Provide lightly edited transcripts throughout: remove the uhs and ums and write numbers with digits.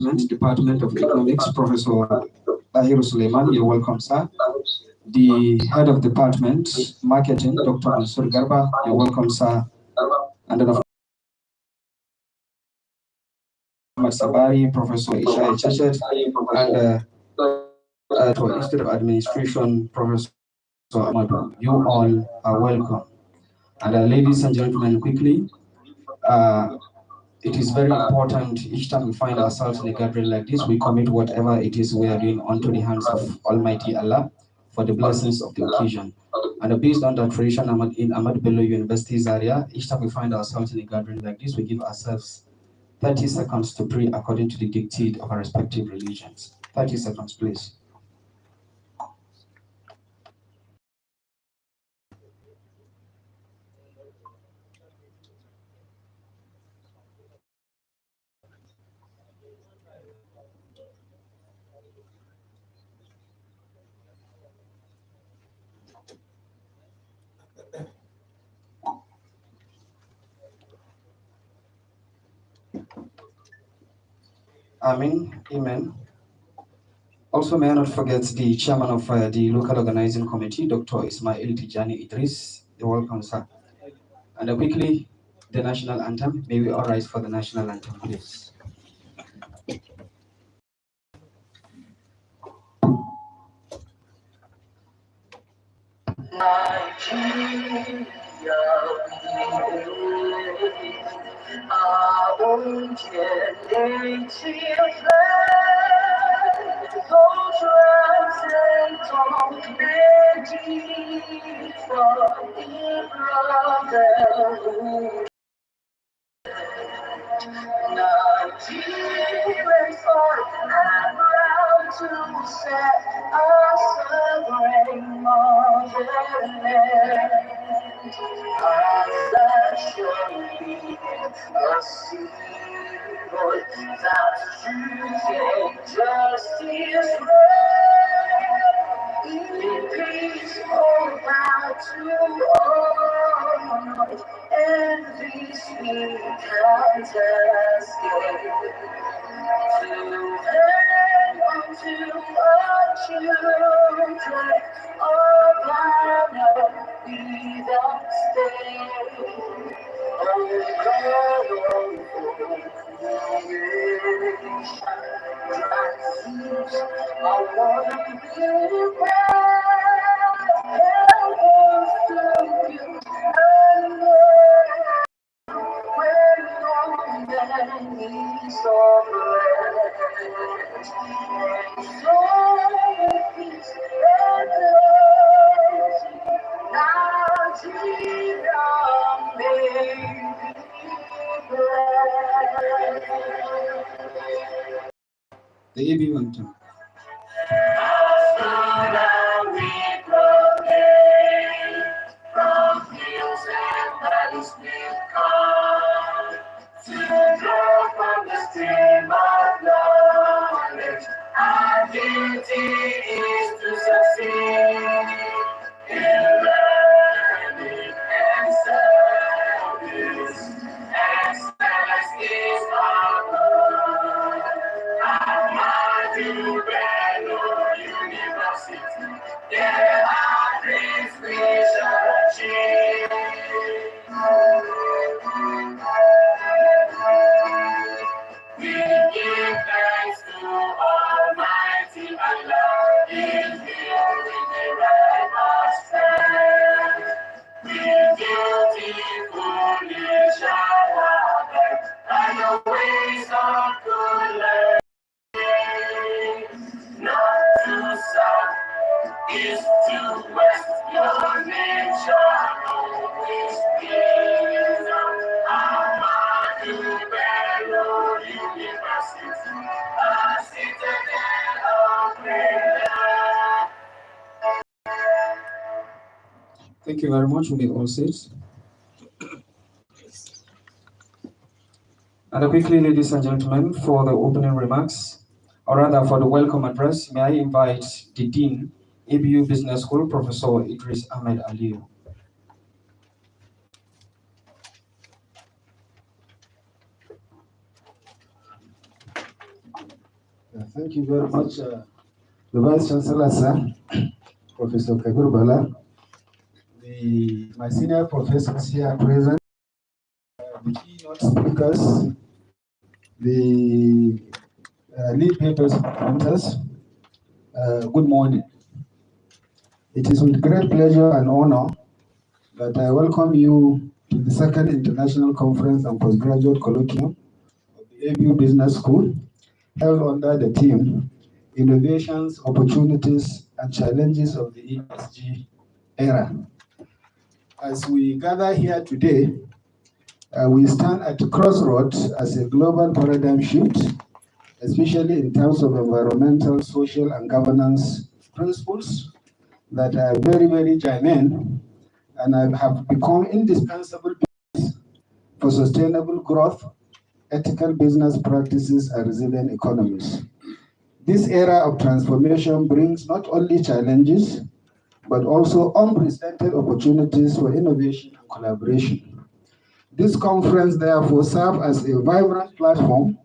Department of Economics, Professor Tahir Suleiman, you're welcome, sir. The Head of Department, Marketing, Dr. Mansur Garba, you're welcome, sir. And then, of course, Sabari, Professor Ishai Chachet, and to Institute of Administration, Professor Ahmadu. You all are welcome. And ladies and gentlemen, quickly, it is very important each time we find ourselves in a gathering like this, we commit whatever it is we are doing onto the hands of Almighty Allah for the blessings of the occasion. And based on that tradition in Ahmadu Bello University, Zaria, each time we find ourselves in a gathering like this, we give ourselves 30 seconds to pray according to the dictate of our respective religions. 30 seconds, please. Amen. Amen. Also, may I not forget the chairman of the local organizing committee, Dr. Ismail Tijani Idris. You're welcome, sir. And quickly, the national anthem. May we all rise for the national anthem, please. Nigerians fought and proud to set our sovereign motherland. That shall be a symbol that truth and justice reign. In peace, all bow to all, and peace we can't escape. To hang on to our children, our banner be that stay. Oh, God, I want to be proud. Help us to build and learn. When long enemies are blessed, and so peace and mercy, Nigeria may be blessed. The AB anthem. From hills and valleys we've come to draw from the stream of knowledge. Our duty is to succeed in learning and service. Excellence is our goal. Ahmadu Bello University. Yeah, our dreams we shall achieve. We give thanks to Almighty Allah. In here with the right of strength. We dutifully shall abide by the ways of good life. Not to south, east to west, your name shall always be known. Ahmadu Bello University, a citadel of prayer. Thank you very much. We may all sit. And quickly, ladies and gentlemen, for the opening remarks, or rather for the welcome address, may I invite the Dean, ABU Business School, Professor Idris Ahmed Aliyu. Thank you very much, the Vice Chancellor, sir, Professor Kabir Bala, my senior professors here present, the keynote speakers, the lead papers presenters. Good morning. It is with great pleasure and honor that I welcome you to the second International Conference on Postgraduate Colloquium of the ABU Business School, held under the theme Innovations, Opportunities, and Challenges of the ESG Era. As we gather here today, we stand at the crossroads as a global paradigm shift, especially in terms of environmental, social, and governance principles that are very, very germane and have become indispensable for sustainable growth, ethical business practices, and resilient economies. This era of transformation brings not only challenges, but also unprecedented opportunities for innovation and collaboration. This conference, therefore, serves as a vibrant platform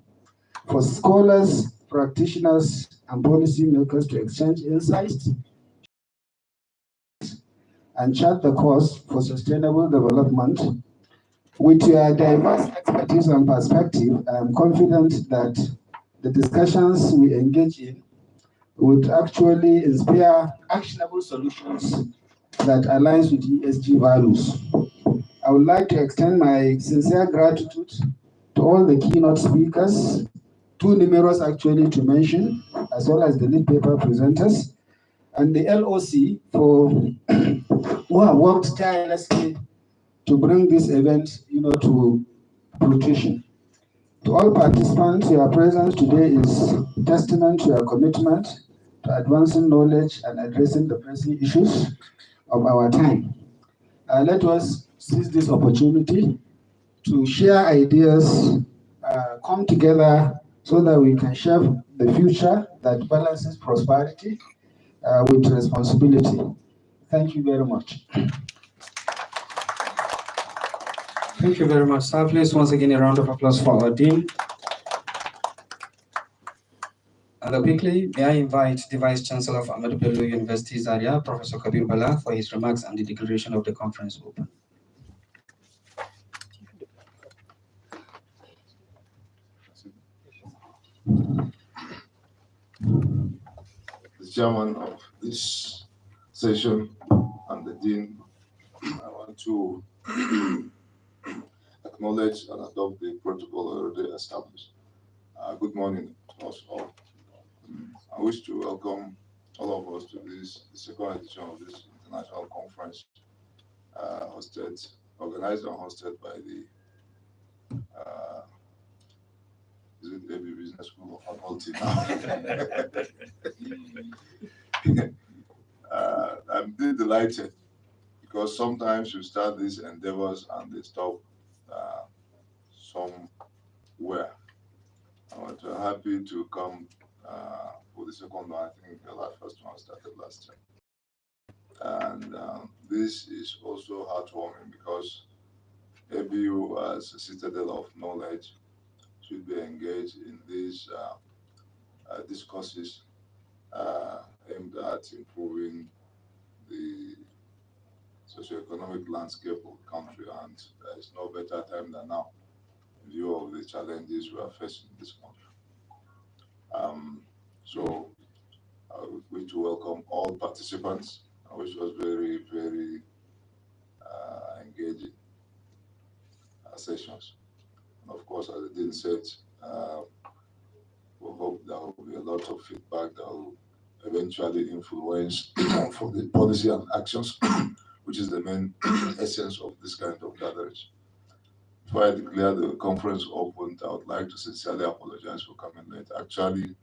for scholars, practitioners, and policymakers to exchange insights and chart the course for sustainable development. With your diverse expertise and perspective, I am confident that the discussions we engage in would actually inspire actionable solutions that aligns with ESG values. I would like to extend my sincere gratitude to all the keynote speakers, too numerous actually to mention, as well as the lead paper presenters, and the LOC for who have worked tirelessly to bring this event, to fruition. To all participants, your presence today is testament to your commitment to advancing knowledge and addressing the pressing issues of our time. Let us seize this opportunity to share ideas, come together so that we can shape the future that balances prosperity with responsibility. Thank you very much. Thank you very much, sir. Please, once again, a round of applause for our Dean. And quickly, may I invite the Vice Chancellor of Ahmadu Bello University, Zaria, Professor Kabir Bala, for his remarks and the declaration of the conference open. The chairman of this session and the dean, I want to acknowledge and adopt the protocol already established. Good morning to us all. I wish to welcome all of us to the second edition of this international conference, organized and hosted by the is it AB Business School of Faculty now? I'm really delighted because sometimes you start these endeavors and they stop somewhere. I'm happy to come for the second one. I think the first one started last year. And this is also heartwarming because ABU, as a citadel of knowledge, should be engaged in these discourses aimed at improving the socioeconomic landscape of the country, and there is no better time than now in view of the challenges we are facing in this country. So I wish to welcome all participants, which was very, very engaging sessions. And of course, as the dean said, we hope there will be a lot of feedback that will eventually influence for the policy and actions, which is the main essence of this kind of gatherings. Before I declare the conference open, I would like to sincerely apologize for coming late. Actually,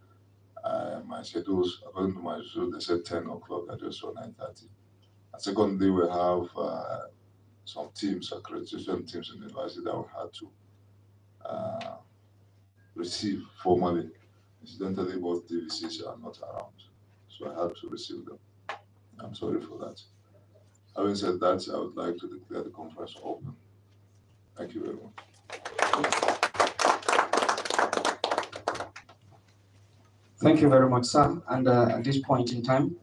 my schedules, according to my schedule, they said 10 o'clock, I just saw 9:30. And secondly, we have some teams, accreditation teams in the university that we had to receive formally. Incidentally, both DVCs are not around, so I had to receive them. I'm sorry for that. Having said that, I would like to declare the conference open. Thank you very much. Thank you very much, sir. And at this point in time,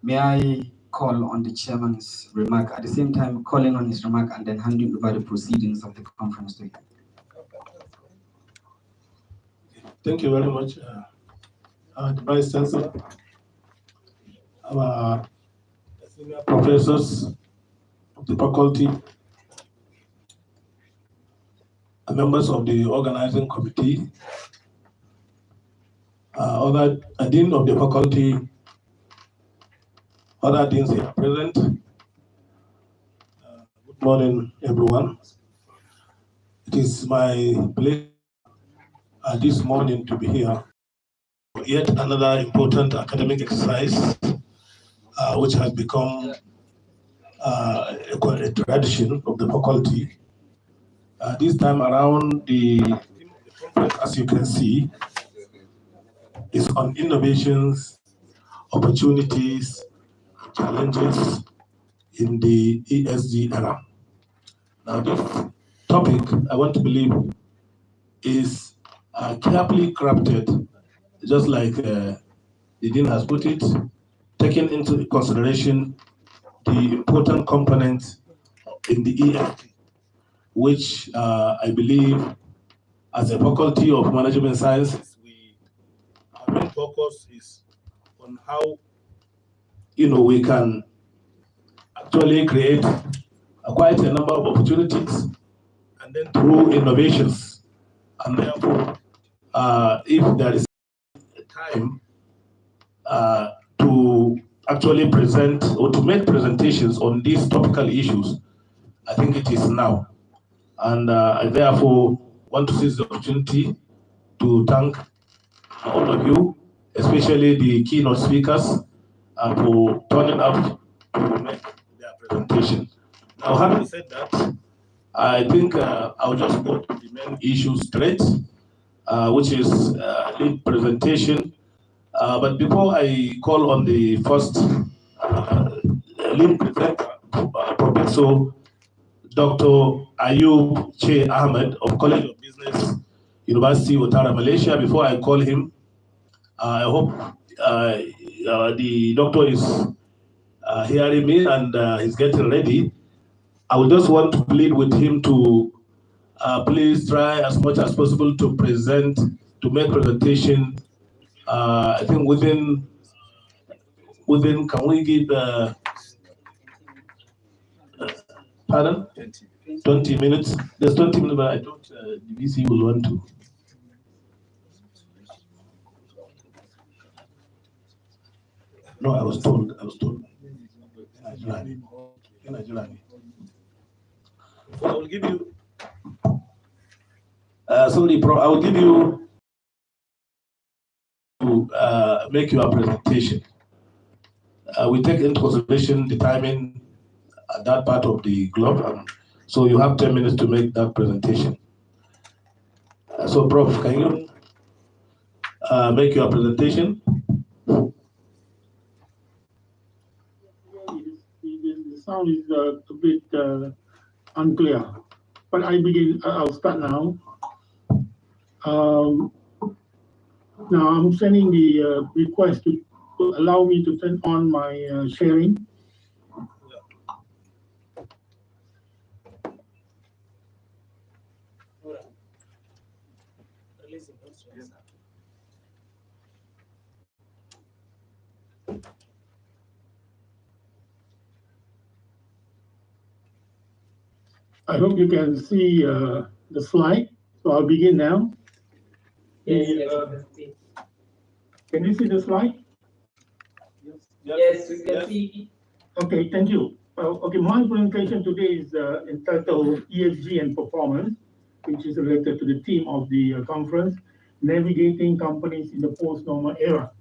may I call on the chairman's remark, at the same time calling on his remark and then handing over the proceedings of the conference to him. Thank you very much, the Vice Chancellor, our senior professors of the faculty, members of the organizing committee, other dean of the faculty, other deans here present. Good morning, everyone. It is my pleasure this morning to be here for yet another important academic exercise, which has become a tradition of the faculty. This time around, the conference, as you can see, is on innovations, opportunities, challenges in the ESG era. Now, this topic, I want to believe, is carefully crafted, just like the Dean has put it, taking into consideration the important components in the ESG, which I believe, as a faculty of management sciences, our main focus is on how we can actually create quite a number of opportunities, and then through innovations. And therefore, if there is time to actually present or to make presentations on these topical issues, I think it is now. And I therefore want to seize the opportunity to thank all of you, especially the keynote speakers, for turning up to make their presentation. Now, having said that, I think I'll just go to the main issue straight, which is lead presentation. But before I call on the first lead presenter, Professor Dr. Ayub Che Ahmed of College of Business, University of Utara, Malaysia. Before I call him, I hope the doctor is hearing me and he's getting ready. I would just want to plead with him to please try as much as possible to make presentation. I think within, can we give, pardon? 20 minutes. There's 20 minutes, but I thought the VC will want to. No, I was told. I will give you, I will give you to make your presentation. We take into consideration the timing at that part of the globe, so you have 10 minutes to make that presentation. So, Prof, can you make your presentation? The sound is a bit unclear, but I'll start now. Now I'm sending the request to allow me to turn on my sharing. I hope you can see the slide. So I'll begin now. Yes, Can you see the slide? yes, we can see. Okay, thank you. Okay, my presentation today is entitled ESG and Performance, which is related to the theme of the conference, Navigating Companies in the Post-Normal Era.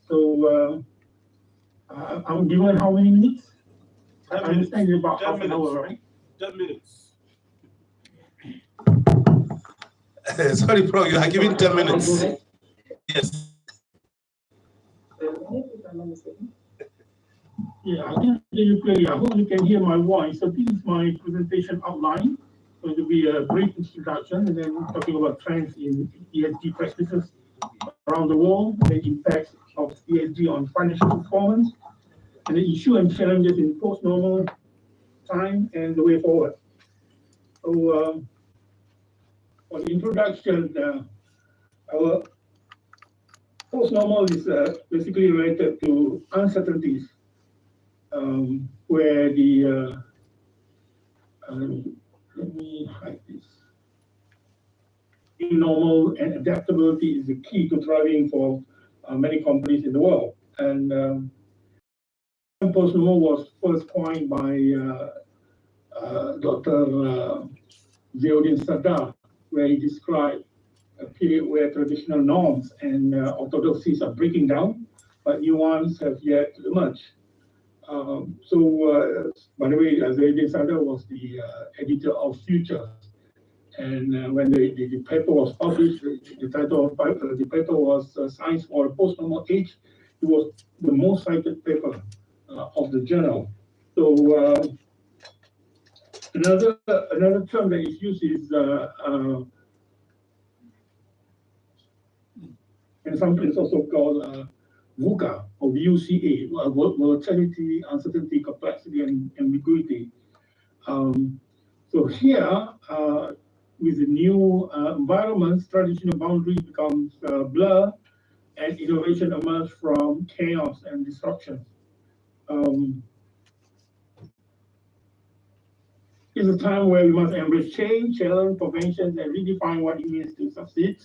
So I'm given how many minutes? I understand it's about half an hour, right? 10 minutes. Sorry, Pro, you are giving 10 minutes. Yes. Yeah, I can hear you clearly. I hope you can hear my voice. So this is my presentation outline. So it will be a brief introduction and then talking about trends in ESG practices around the world, the impacts of ESG on financial performance, and the issue and challenges in post-normal time and the way forward. So, for the introduction, our post-normal is basically related to uncertainties, where the let me hide this. New normal and adaptability is the key to thriving for many companies in the world. And post-normal was first coined by Dr. Zaria, where he described a period where traditional norms and orthodoxies are breaking down, but new ones have yet to emerge. By the way, Zaria was the editor of Future. And when the paper was published, the title of the paper was Science for a Post-Normal Age. It was the most cited paper of the journal. So another term that is used is and sometimes also called VUCA or VUCA, volatility, uncertainty, complexity, and ambiguity. So here, with the new environments, traditional boundaries becomes blur, and innovation emerges from chaos and disruption. It's a time where we must embrace change, challenge conventions, and redefine what it means to succeed.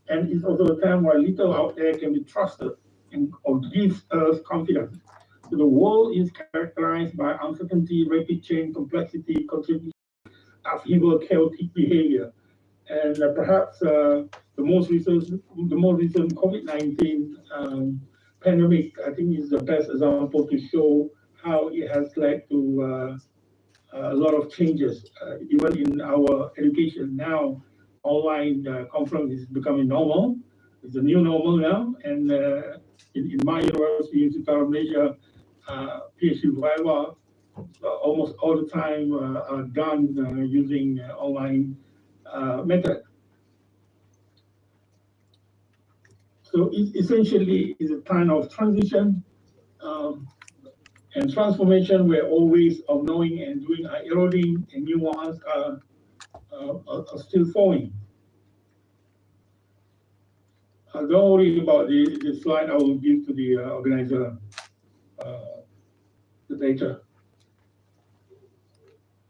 And it's also a time where little out there can be trusted and or gives us confidence. So the world is characterized by uncertainty, rapid change, complexity, contribution, upheaval, chaotic behavior. And perhaps the most recent COVID-19 pandemic, I think, is the best example to show how it has led to a lot of changes, even in our education now. Online conference is becoming normal. It's a new normal now. And in my university, Institute of Malaysia, PhD viva, almost all the time are done using online method. So it essentially is a time of transition and transformation, where all ways of knowing and doing are eroding and new ones are still forming. Don't worry about the slide. I will give to the organizer the data.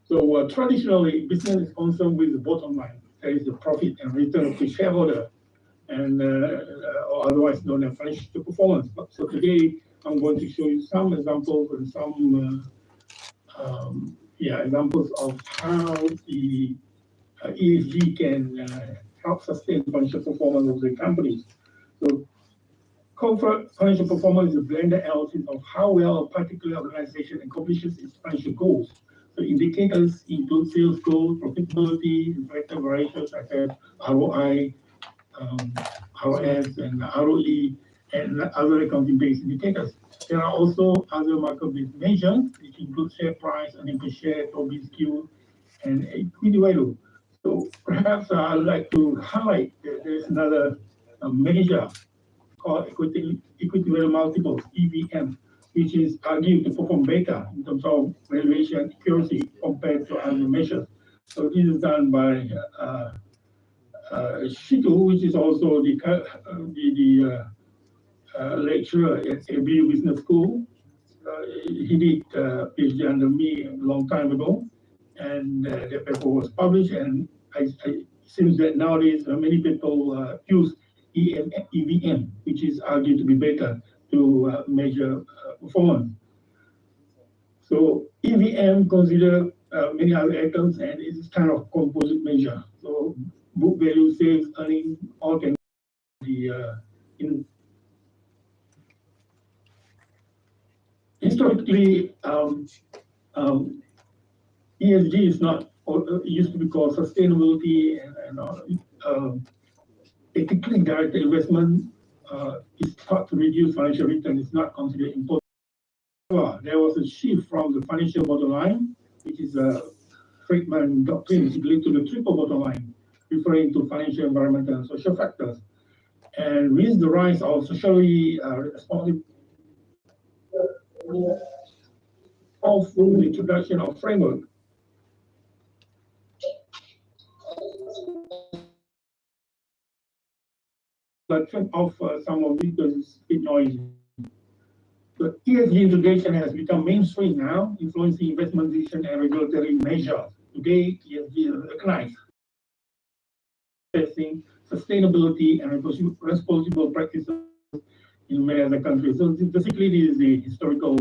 So traditionally, business is concerned with the bottom line. That is the profit and return to shareholder, and or otherwise known as financial performance. So today, I'm going to show you some examples and some examples of how the ESG can help sustain financial performance of the companies. So, corporate financial performance is a blended analysis of how well a particular organization accomplishes its financial goals. So, indicators include sales goals, profitability, effective ratios such as ROI, ROS, and ROE, and other accounting-based indicators. There are also other market-based measures, which include share price, earnings per share, TOBSQ, and equity value. So perhaps I'd like to highlight that there's another measure called equity value multiples, EVM, which is argued to perform better in terms of valuation accuracy compared to other measures. So this is done by Shitu, which is also the lecturer at ABU Business School. He did PhD under me a long time ago, and the paper was published. And it seems that nowadays many people use EVM, which is argued to be better to measure performance. So EVM consider many other items, and it's kind of composite measure. So book value, sales, earning, all can be historically, ESG is not, it used to be called sustainability and ethically directed investment is thought to reduce financial return. It's not considered important. There was a shift from the financial bottom line, which is a Friedman doctrine, basically to the triple bottom line, referring to financial, environmental, and social factors. and with the rise of socially responsible of the introduction of framework of some of these bit noisy. But ESG integration has become mainstream now, influencing investment decision and regulatory measures. Today, ESG is recognized, assessing sustainability and responsible practices in many other countries. So basically, this is the historical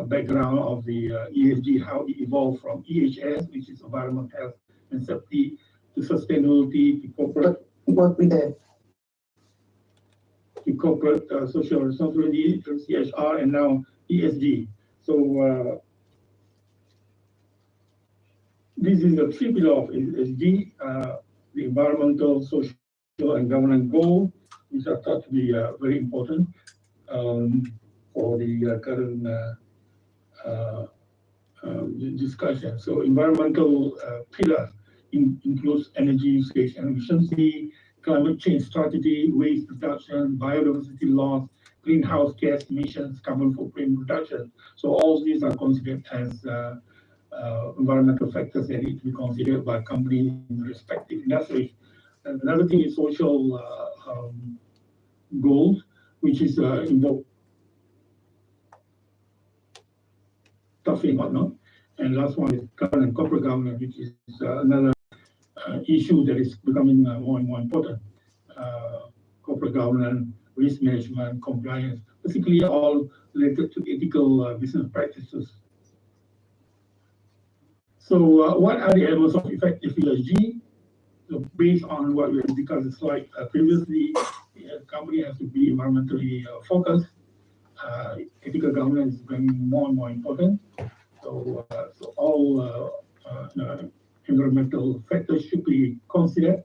background of the ESG, how it evolved from EHS, which is environment, health, and safety, to sustainability, to corporate work with the corporate social responsibility, CSR, and now ESG. So this is the three pillar of ESG, the environmental, social, and governance goal, which are thought to be very important for the current discussion. So environmental pillars includes energy usage and efficiency, climate change strategy, waste reduction, biodiversity loss, greenhouse gas emissions, carbon footprint reduction. So all these are considered as environmental factors that need to be considered by companies in respective industries. And another thing is social goals, which is involved stuffing or not. And last one is governance, corporate governance, which is another issue that is becoming more and more important. Corporate governance, risk management, compliance, basically all related to ethical business practices. So what are the elements of effective ESG? So based on what we discussed in the slide previously, the company has to be environmentally focused. Ethical governance is becoming more and more important. So, so all environmental factors should be considered,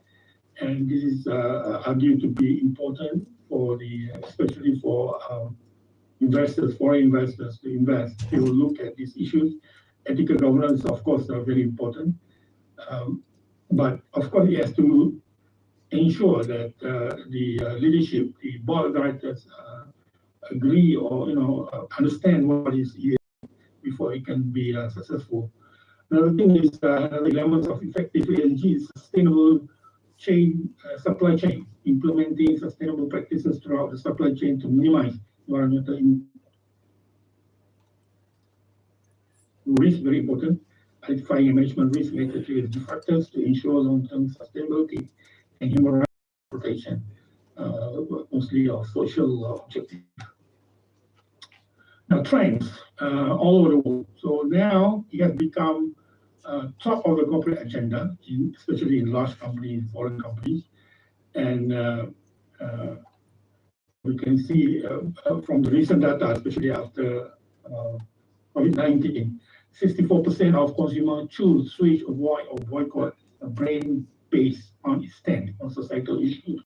and this is argued to be important for the, especially for investors, foreign investors to invest. They will look at these issues. Ethical governance, of course, are very important, but of course, it has to ensure that the leadership, the board of directors, agree or understand what is ESG before it can be successful. Another thing is another element of effective ESG is sustainable chain, supply chain, implementing sustainable practices throughout the supply chain to minimize environmental risk, very important. Identifying and management risk related to ESG factors to ensure long-term sustainability and human rights protection, mostly of social objectives. Now, trends all over the world. So now it has become top of the corporate agenda, especially in large companies, foreign companies. And we can see from the recent data, especially after COVID-19, 64% of consumers choose, switch, avoid, or boycott a brand based on its stand on societal issues.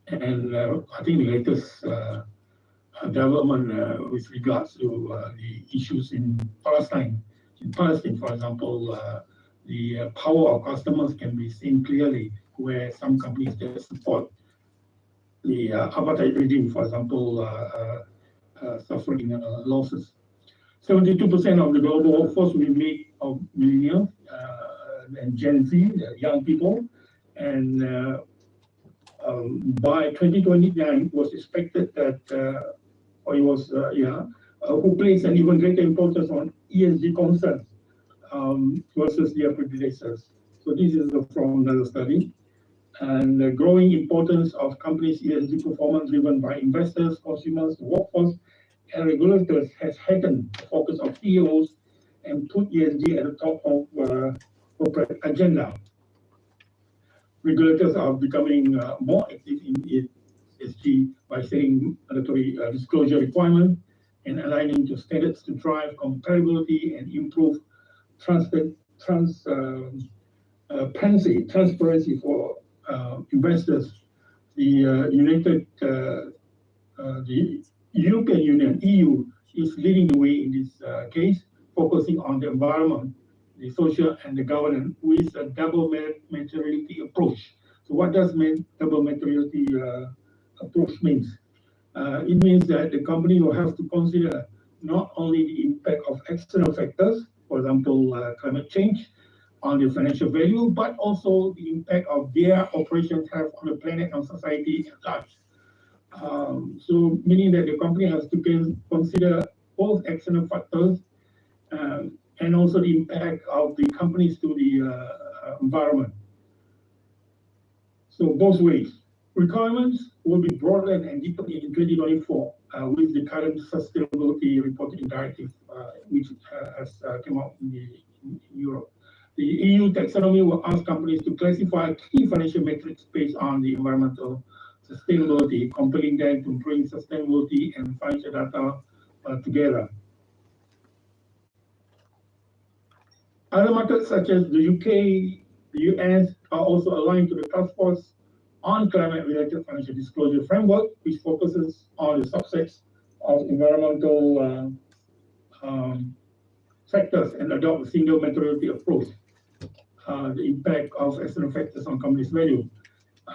And I think the latest development with regards to the issues in Palestine. In Palestine, for example, the power of customers can be seen clearly, where some companies that support the apartheid regime, for example, suffering losses. 72% of the global workforce will be made of millennials and Gen Z, young people, and by 2029, it was expected that, or it was, who place an even greater importance on ESG concerns versus their predecessors. So this is from another study. And the growing importance of companies' ESG performance driven by investors, consumers, workforce, and regulators has heightened the focus of CEOs and put ESG at the top of corporate agenda. Regulators are becoming more active in ESG by setting mandatory disclosure requirements and aligning to standards to drive comparability and improve transparency for investors. The European Union, EU, is leading the way in this case, focusing on the environment, the social, and the governance with a double materiality approach. So what does double materiality approach means? It means that the company will have to consider not only the impact of external factors, for example, climate change, on the financial value, but also the impact of their operations have on the planet and society at large. So meaning that the company has to consider both external factors and also the impact of the companies to the environment. So both ways. Requirements will be broadened and deepened in 2024 with the current sustainability reporting directive, which has come out in Europe. The EU taxonomy will ask companies to classify key financial metrics based on the environmental sustainability, compelling them to bring sustainability and financial data together. Other markets such as the UK, the US are also aligned to the Task Force on Climate-Related Financial Disclosure Framework, which focuses on the subsets of environmental factors and adopt a single materiality approach. The impact of external factors on companies' value.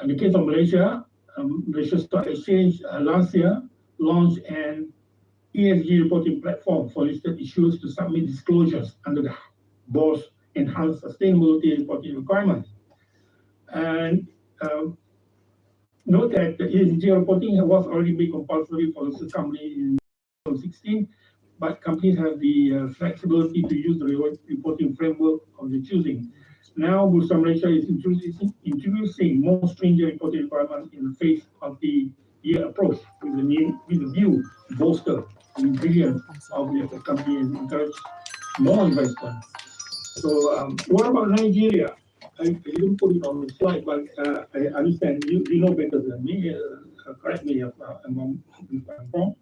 In the case of Malaysia, Malaysia Stock Exchange last year launched an ESG reporting platform for listed issuers to submit disclosures under the board's enhanced sustainability reporting requirements. And note that the ESG reporting was already made compulsory for listed companies in 2016, but companies have the flexibility to use the reporting framework of their choosing. Now, Bursa Malaysia is introducing more stringent reporting requirements in the face of the year approach with the view to bolster the resilience of the company and encourage more investment. So, what about Nigeria? I didn't put it on the slide, but I understand you know better than me. Correct me if I'm wrong.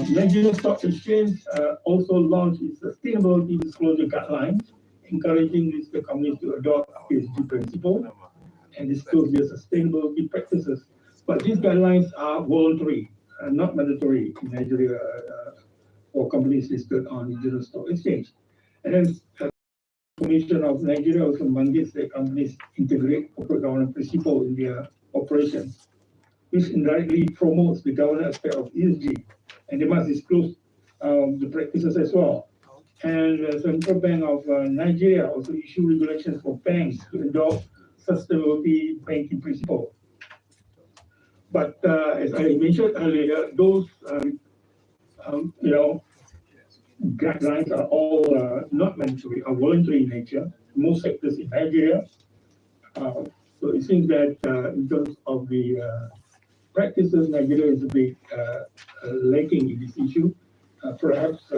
Nigeria Stock Exchange also launched its sustainability disclosure guidelines, encouraging listed companies to adopt ESG principles and disclose their sustainability practices. But these guidelines are voluntary, not mandatory in Nigeria for companies listed on the Nigeria Stock Exchange. And then the Commission of Nigeria also mandates that companies integrate corporate governance principles in their operations, which indirectly promotes the governance aspect of ESG. And they must disclose the practices as well. And the Central Bank of Nigeria also issued regulations for banks to adopt sustainability banking principles. But as I mentioned earlier, those guidelines are all not mandatory, are voluntary in nature. Most sectors in Nigeria. So it seems that in terms of the practices, Nigeria is a bit lacking in this issue. Perhaps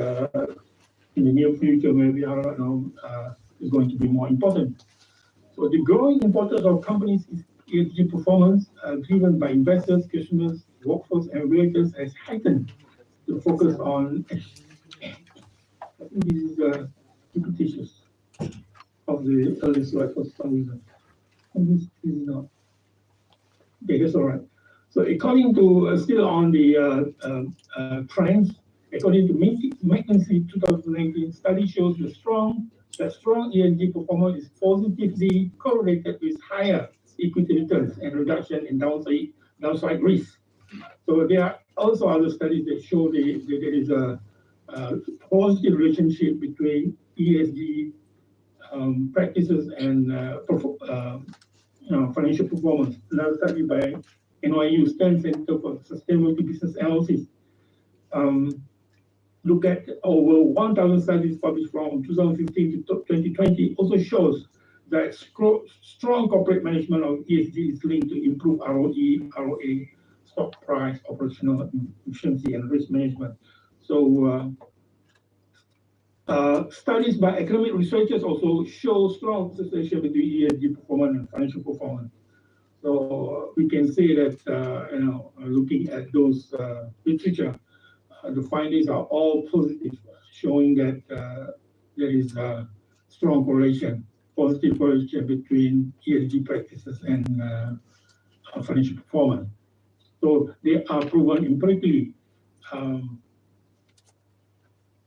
in the near future, maybe, I don't know, is going to be more important. So the growing importance of companies' ESG performance, driven by investors, customers, workforce, and regulators, has heightened the focus on. I think this is repetitious of the earlier slide for some reason. And this is not. Okay, that's all right. So according to, still on the trends, according to McKinsey 2019 study shows that strong ESG performance is positively correlated with higher equity returns and reduction in downside risk. So there are also other studies that show that there is a positive relationship between ESG practices and financial performance. Another study by NYU Center for Sustainability Business Analysis look at over 1,000 studies published from 2015 to 2020 also shows that strong corporate management of ESG is linked to improve ROE, ROA, stock price, operational efficiency, and risk management. So studies by academic researchers also show strong association between ESG performance and financial performance. So we can say that looking at those literature, the findings are all positive, showing that there is a strong correlation, positive correlation between ESG practices and financial performance. So they are proven empirically.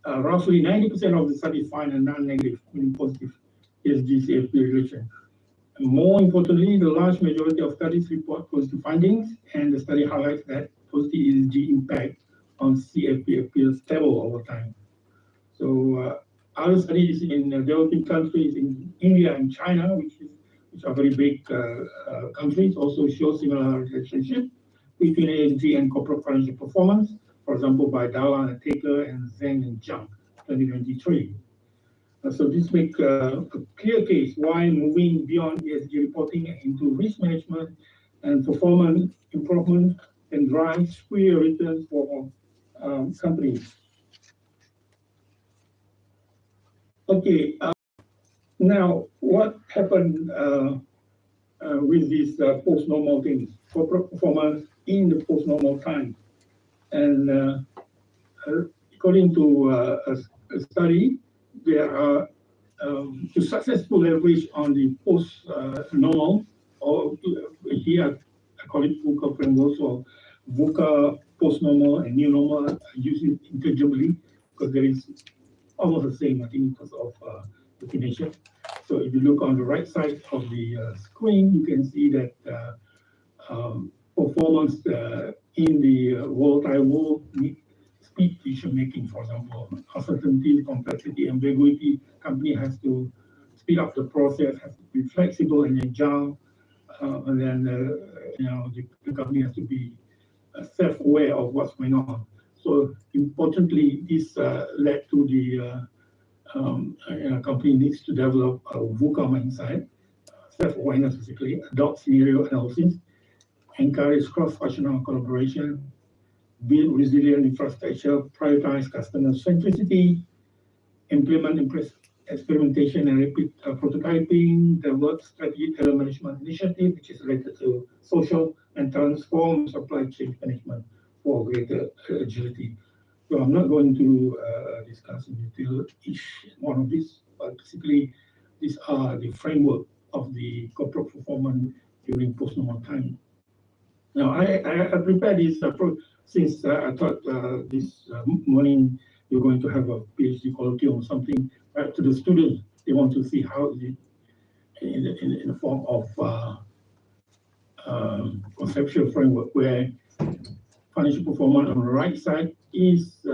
Roughly 90% of the studies find a non-negative, meaning positive ESG CFP relation. More importantly, the large majority of studies report positive findings, and the study highlights that positive ESG impact on CFP appears stable over time. So other studies in developing countries in India and China, which are very big countries, also show similar relationship between ESG and corporate financial performance. For example, by Dalla and Taker and Zheng and Zhang, 2023. So this makes a clear case why moving beyond ESG reporting into risk management and performance improvement can drive superior returns for companies. Okay, now what happened with these post-normal things, corporate performance in the post-normal time? And according to a study, there are to successful leverage on the post-normal, or here I call it VUCA framework, or VUCA post-normal and new normal are used interchangeably because there is almost the same, I think, because of definition. So if you look on the right side of the screen, you can see that performance in the volatile world, speed decision making, for example, uncertainty, complexity, ambiguity. Company has to speed up the process, has to be flexible and agile, and then the company has to be self-aware of what's going on. So importantly, this led to the company needs to develop a VUCA mindset, self-awareness basically, adopt scenario analysis, encourage cross-functional collaboration, build resilient infrastructure, prioritize customer centricity, implement experimentation and rapid prototyping, develop strategic error management initiative, which is related to social, and transform supply chain management for greater agility. So I'm not going to discuss in detail each one of these, but basically these are the framework of the corporate performance during post-normal time. Now I prepared this approach since I thought this morning you're going to have a PhD colloquium or something to the students. They want to see how is it in the form of conceptual framework where financial performance on the right side is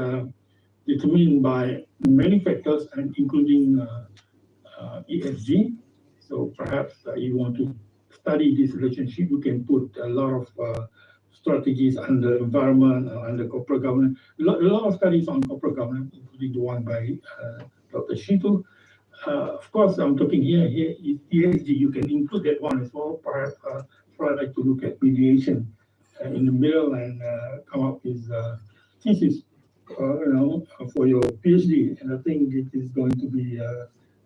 determined by many factors, and including ESG. So perhaps you want to study this relationship, you can put a lot of strategies under environment, under corporate governance. A lot of studies on corporate governance, including the one by Dr. Shitu. Of course, I'm talking here is ESG. You can include that one as well. Perhaps try like to look at mediation in the middle and come up with thesis, for your PhD. And I think it is going to be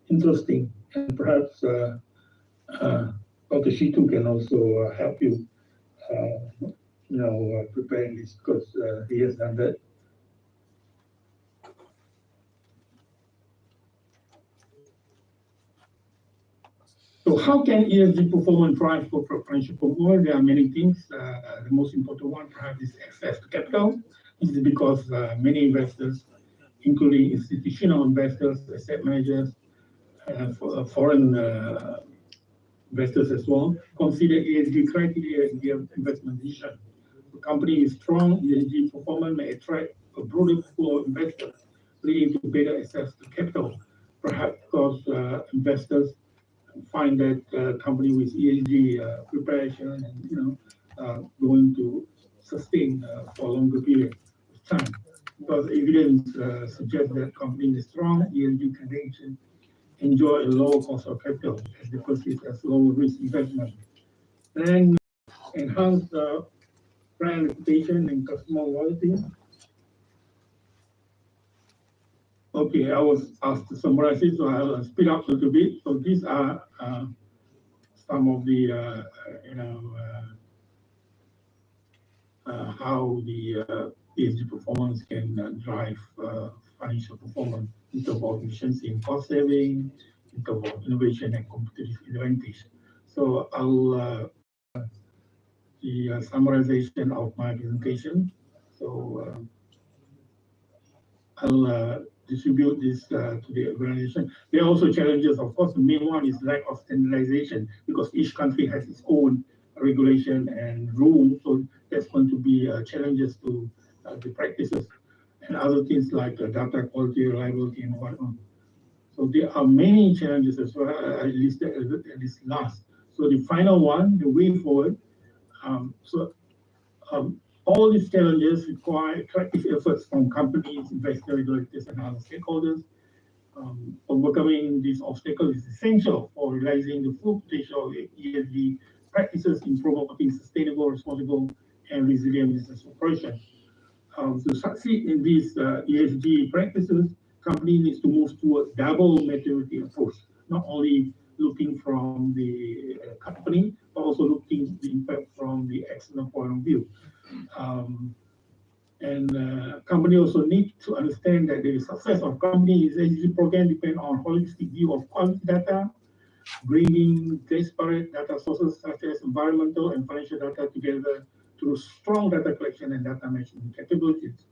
interesting. And perhaps Dr. Shitu can also help you, preparing this because he has done that. So how can ESG performance drive corporate financial performance? There are many things. The most important one perhaps is access to capital. This is because many investors, including institutional investors, asset managers, foreign investors as well, consider ESG criteria in their investment decision. The company is strong, ESG performance may attract a broader pool of investors, leading to better access to capital. Perhaps because investors find that company with ESG preparation and going to sustain for a longer period of time. Because evidence suggests that company is strong, ESG credentials enjoy a lower cost of capital as they perceive as lower risk investment. And enhance brand reputation and customer loyalty. Okay, I was asked to summarize it, so I'll speed up a little bit. So these are some of the, how the ESG performance can drive financial performance in terms of efficiency and cost saving, in terms of innovation and competitive advantage. So I'll the summarization of my presentation. So I'll distribute this to the organization. There are also challenges, of course. The main one is lack of standardization because each country has its own regulation and rules. So that's going to be challenges to the practices and other things like data quality, reliability, and whatnot. So there are many challenges as well, at least last. So the final one, the way forward. All these challenges require collective efforts from companies, investors, regulators, and other stakeholders. Overcoming these obstacles is essential for realizing the full potential of ESG practices in promoting sustainable, responsible, and resilient business operations. To succeed in these ESG practices, company needs to move towards double maturity approach, not only looking from the company, but also looking the impact from the external point of view. Company also need to understand that the success of company's ESG program depends on holistic view of quality data, bringing disparate data sources such as environmental and financial data together through strong data collection and data management capabilities.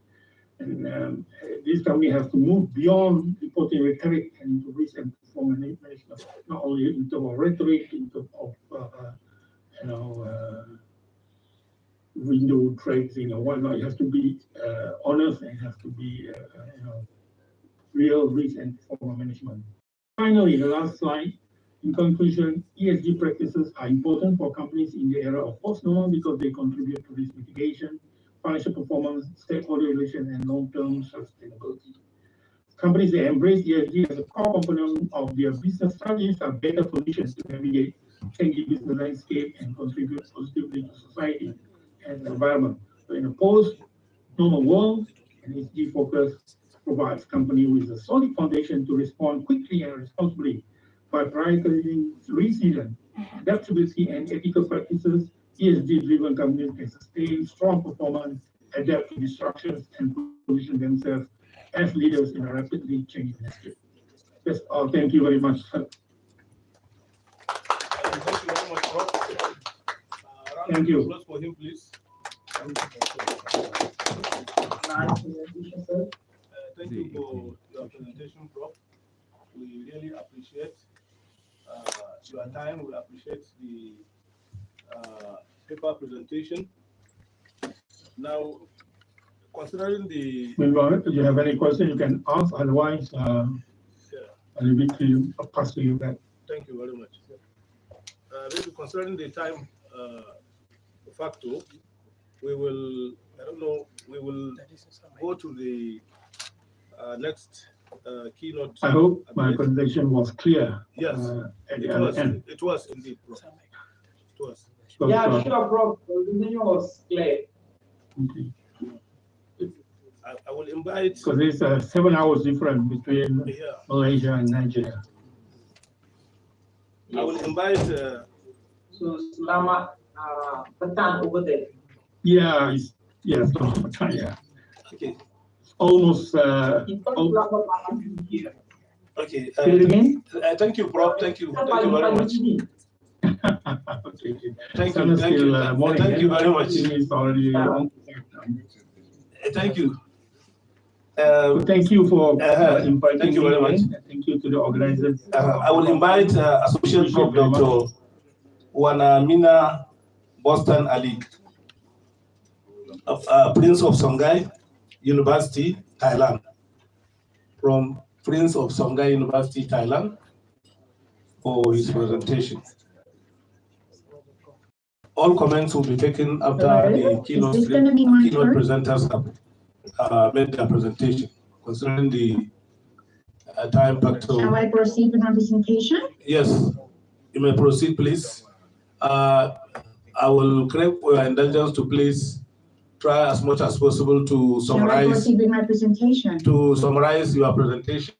And this company has to move beyond reporting rhetoric and into risk and performance management, not only in terms of rhetoric, in terms of window tracing or whatnot. It has to be honest and it has to be real risk and performance management. Finally, the last slide. In conclusion, ESG practices are important for companies in the era of post-normal because they contribute to risk mitigation, financial performance, stakeholder relations, and long-term sustainability. Companies that embrace ESG as a core component of their business strategies are better positioned to navigate changing business landscape and contribute positively to society and the environment. So in a post-normal world, an ESG focus provides companies with a solid foundation to respond quickly and responsibly. By prioritizing resilience, adaptability, and ethical practices, ESG-driven companies can sustain strong performance, adapt to disruptions, and position themselves as leaders in a rapidly changing landscape. That's all. Thank you very much. Thank you very much, Rob. Thank you. Applause for him, please. Thank you for your presentation, Rob. We really appreciate your time. We appreciate the paper presentation. Now, considering the... If you have any questions, you can ask. Otherwise, I'll leave it to you. I'll pass to you back. Thank you very much. Maybe considering the time factor, we will, I don't know, we will go to the next keynote. I hope my presentation was clear. Yes, it was indeed, bro. It was. Yeah, sure, bro. The presentation was clear. Okay. I will invite... Because there's 7 hours difference between Malaysia and Nigeria. I will invite... So, Selamat petang over there. Yeah, selamat petang, yeah. Okay. Almost... Okay. Thank you, Prof. Thank you. Thank you very much. Okay. Thank you. Thank you. Thank you very much. Thank you. Thank you for inviting thank you very much. Thank you to the organizers. I will invite Associate Prof. Dr. Wanamina Boston Ali, Prince of Songhai University, Thailand, from Prince of Songhai University, Thailand, for his presentation. All comments will be taken after the keynote presenters have made their presentation, considering the time factor. Shall I proceed with my presentation? Yes, you may proceed, please. I will crave for your indulgence to please try as much as possible to summarize. Shall I proceed with my presentation? To summarize your presentation.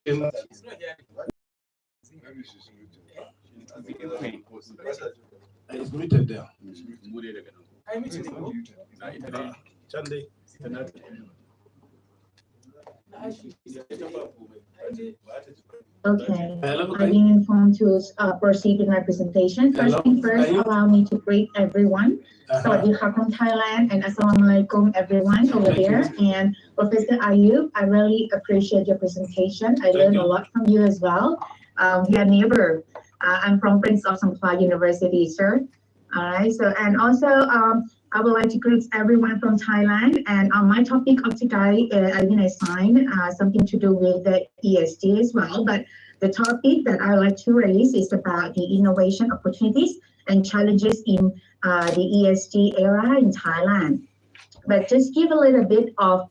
It's muted there. Okay, I've been informed to proceed with my presentation. First thing first, allow me to greet everyone. Sawadee from Thailand and Assalamualaikum everyone over there. And Professor Ayub, I really appreciate your presentation. I learned a lot from you as well. We are neighbor. I'm from Prince of Songkhla University, sir. All right. So and also I would like to greet everyone from Thailand. And on my topic of today, I've been assigned something to do with the ESG as well. But the topic that I would like to raise is about the innovation opportunities and challenges in the ESG era in Thailand. But just give a little bit of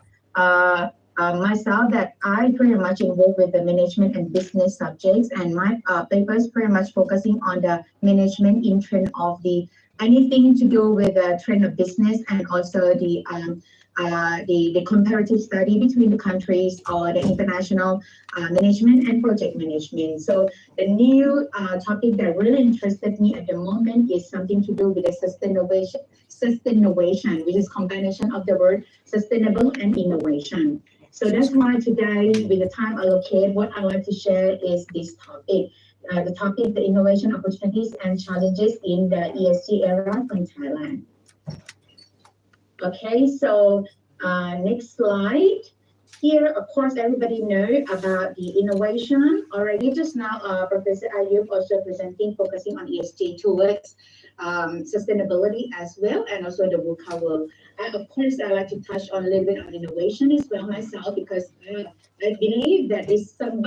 myself that I pretty much involved with the management and business subjects, and my paper is pretty much focusing on the management in trend of the anything to do with the trend of business and also the comparative study between the countries or the international management and project management. So the new topic that really interested me at the moment is something to do with the sustainability, which is combination of the word sustainable and innovation. So that's why today, with the time allocated, what I like to share is this topic. The topic, the innovation opportunities and challenges in the ESG era in Thailand. Okay, so next slide. Here, of course, everybody know about the innovation already. Just now, Professor Ayub also presenting, focusing on ESG towards sustainability as well, and also the VUCA world. And of course, I like to touch on a little bit on innovation as well myself, because I believe that is some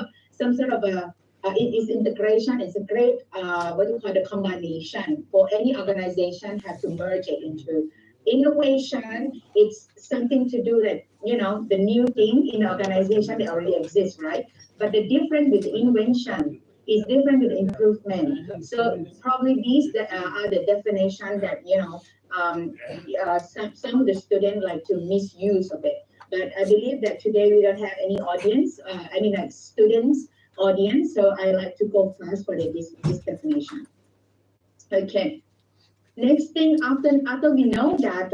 sort of a it is integration. It's a great what do you call the combination for any organization have to merge it into innovation. It's something to do that, you know, the new thing in the organization that already exists, right? But the difference with the invention is different with improvement. So probably these are the definition that, you know, some of the students like to misuse of it. But I believe that today we don't have any audience, like students audience. So I like to go first for this definition. Okay. Next thing, after we know that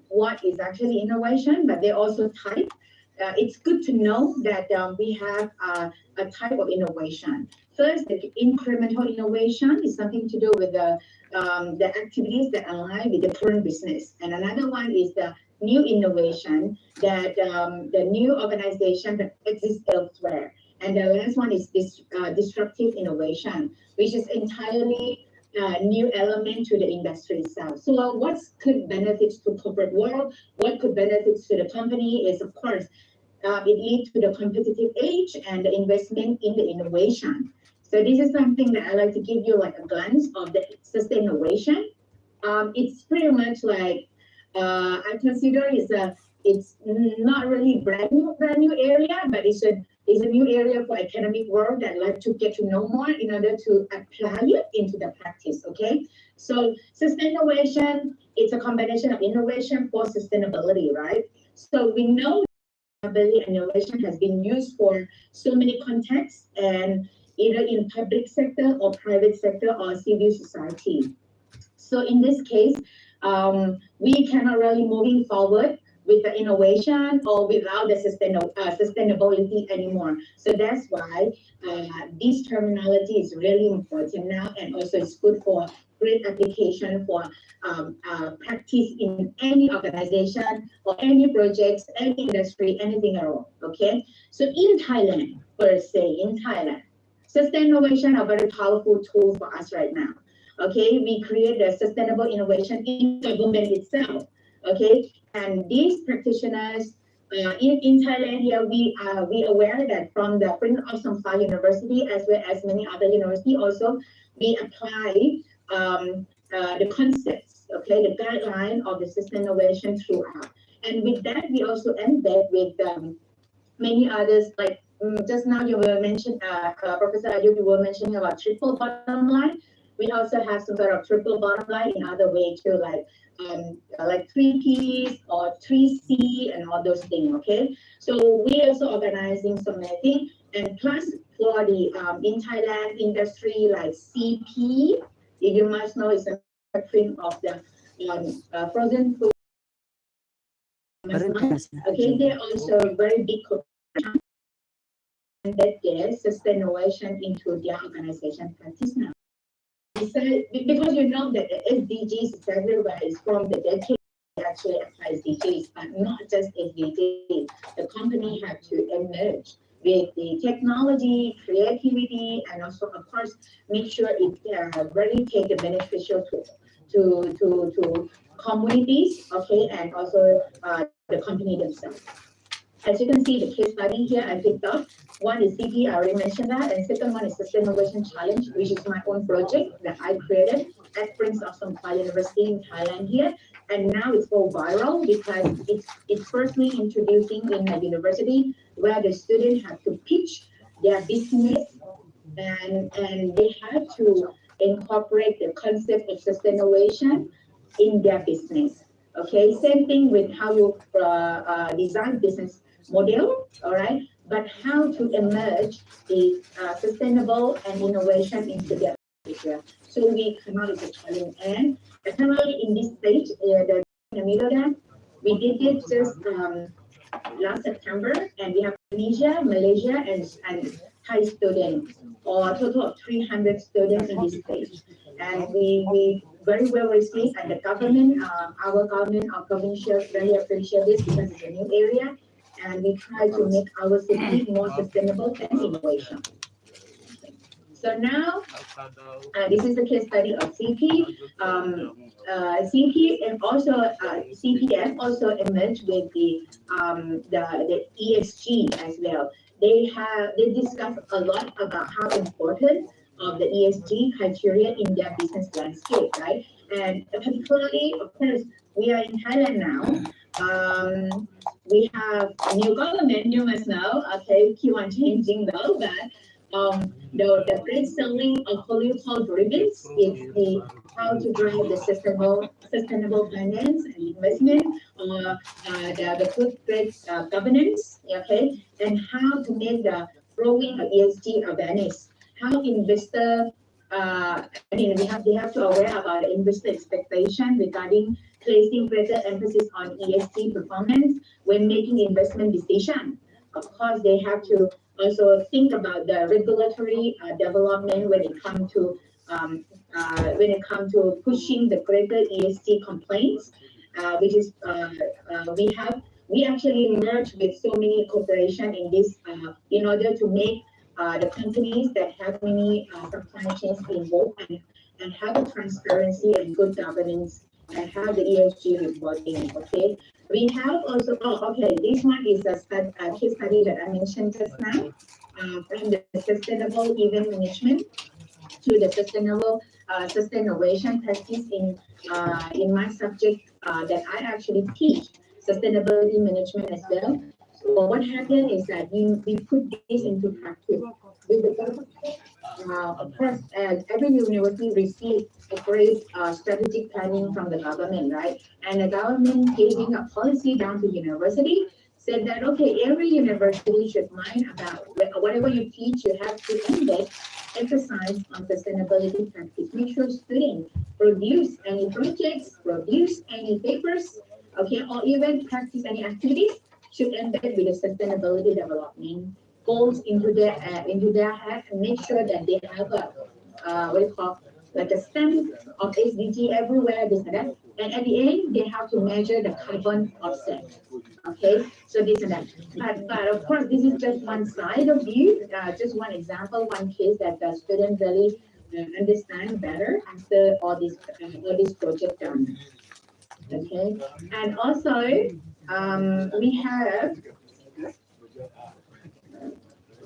what is actually innovation, but they also type. It's good to know that we have a type of innovation. First, the incremental innovation is something to do with the activities that align with the current business. And another one is the new innovation, that the new organization that exists elsewhere. And the last one is this disruptive innovation, which is entirely new element to the industry itself. So what could benefits to corporate world, what could benefits to the company is, of course, it leads to the competitive edge and the investment in the innovation. So this is something that I like to give you like a glance of the sustainability. It's pretty much like I consider it's not really brand new area, but it's a new area for academic world that I like to get to know more in order to apply it into the practice. Okay, so sustainability, it's a combination of innovation for sustainability, right? So we know innovation has been used for so many contexts, and either in public sector or private sector or civil society. So in this case, we cannot really moving forward with the innovation or without the sustainability anymore. So that's why this terminology is really important now, and also it's good for great application for practice in any organization or any projects, any industry, anything at all. Okay, so in Thailand, per se, sustainability are a very powerful tool for us right now. Okay, we create a sustainable innovation in government itself. Okay, and these practitioners in Thailand here, we aware that from the Prince of Songkhla University as well as many other universities also, we apply the concepts, okay, the guideline of the sustainability throughout. And with that, we also embed with many others, like just now you were mentioning, Professor Ayub, you were mentioning about triple bottom line. We also have some sort of triple bottom line in other way too, like 3 Ps or 3C and all those things. Okay, so we also organizing so many things, and plus for the in Thailand industry like CP, if you must know, is a manufacturing of the frozen food. Okay, they're also very big corporation. their sustainability into their organization practice now. So, because you know that the SDGs is everywhere, is from the decade actually apply SDGs, but not just SDGs. The company have to emerge with the technology, creativity, and also, of course, make sure it really take a beneficial to communities, okay, and also the company themselves. As you can see, the case study here I picked up. One is CP, I already mentioned that, and second one is Sustainability Challenge, which is my own project that I created at Prince of Songkhla University in Thailand here. And now it's all viral because it's firstly introducing in a university where the students have to pitch their business and they have to incorporate the concept of sustainability in their business. Okay, same thing with how you design business model, all right, but how to emerge the sustainable and innovation into their future. So we come out with a challenge, and currently in this stage, in the middle there, we did it just last September, and we have Indonesia, Malaysia, and Thai students, or a total of 300 students in this stage. And we very well received, and the government, our government, our provincial really appreciate this because it's a new area, and we try to make our city more sustainable and innovation. So now, this is the case study of CP. CP and also CPF also emerged with the ESG as well. They discuss a lot about how important of the ESG criteria in their business landscape, right? And particularly, of course, we are in Thailand now. We have a new government, you must know, okay, keep on changing though, but the great selling of political ribbons is the how to drive the sustainable finance and investment, or the good great governance, okay, and how to make the growing ESG awareness. How investor, they have to aware about the investor expectation regarding placing greater emphasis on ESG performance when making investment decision. Of course, they have to also think about the regulatory development when it comes to pushing the greater ESG complaints, which is we actually merge with so many corporations in this in order to make the companies that have many supply chains involved and have a transparency and good governance and have the ESG reporting. Okay, we have also. Okay, this one is a case study that I mentioned just now, from the sustainable event management to the sustainable sustainability practice in my subject that I actually teach, sustainability management as well. So what happened is that we put this into practice with the government. Of course, every university receives a great strategic planning from the government, right? And the government giving a policy down to university said that, okay, every university should mind about whatever you teach, you have to emphasize on sustainability practice. Make sure students produce any projects, produce any papers, okay, or even practice any activities should embed with the sustainability development goals into their head, and make sure that they have a what you call like a stamp of SDG everywhere, this and that. And at the end, they have to measure the carbon offset. Okay, so this and that. But of course, this is just one side of view, just one example, one case that the student really understand better after all this project done. Okay, and also we have.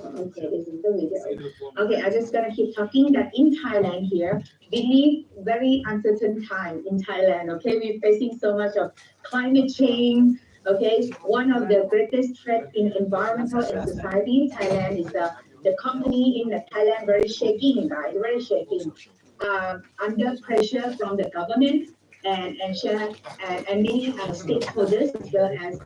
Okay, this is the video. Okay, I'm just gonna keep talking that in Thailand here, we live very uncertain time in Thailand. Okay, we're facing so much of climate change. Okay, one of the greatest threats in environmental and society in Thailand is the company in the Thailand very shaking, guys, very shaking, under pressure from the government and many stakeholders, as well as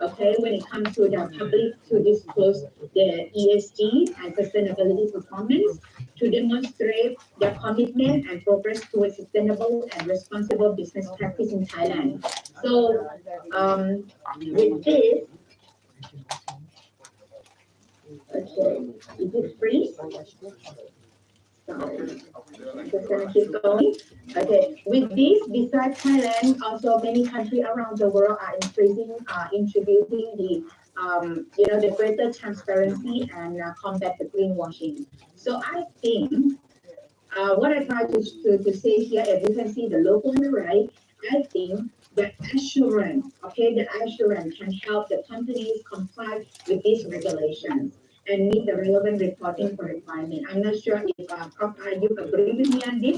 okay, when it comes to the public to disclose the ESG and sustainability performance to demonstrate their commitment and progress towards sustainable and responsible business practice in Thailand. So with this, Okay, is it free? Sorry, I'm just gonna keep going. Okay, with this, besides Thailand, also many countries around the world are introducing the, the greater transparency and combat the greenwashing. So I think what I try to say here, as you can see the logo on the right, I think the assurance, okay, the assurance can help the companies comply with these regulations and meet the relevant reporting requirement. I'm not sure if Prof. Ayub agree with me on this.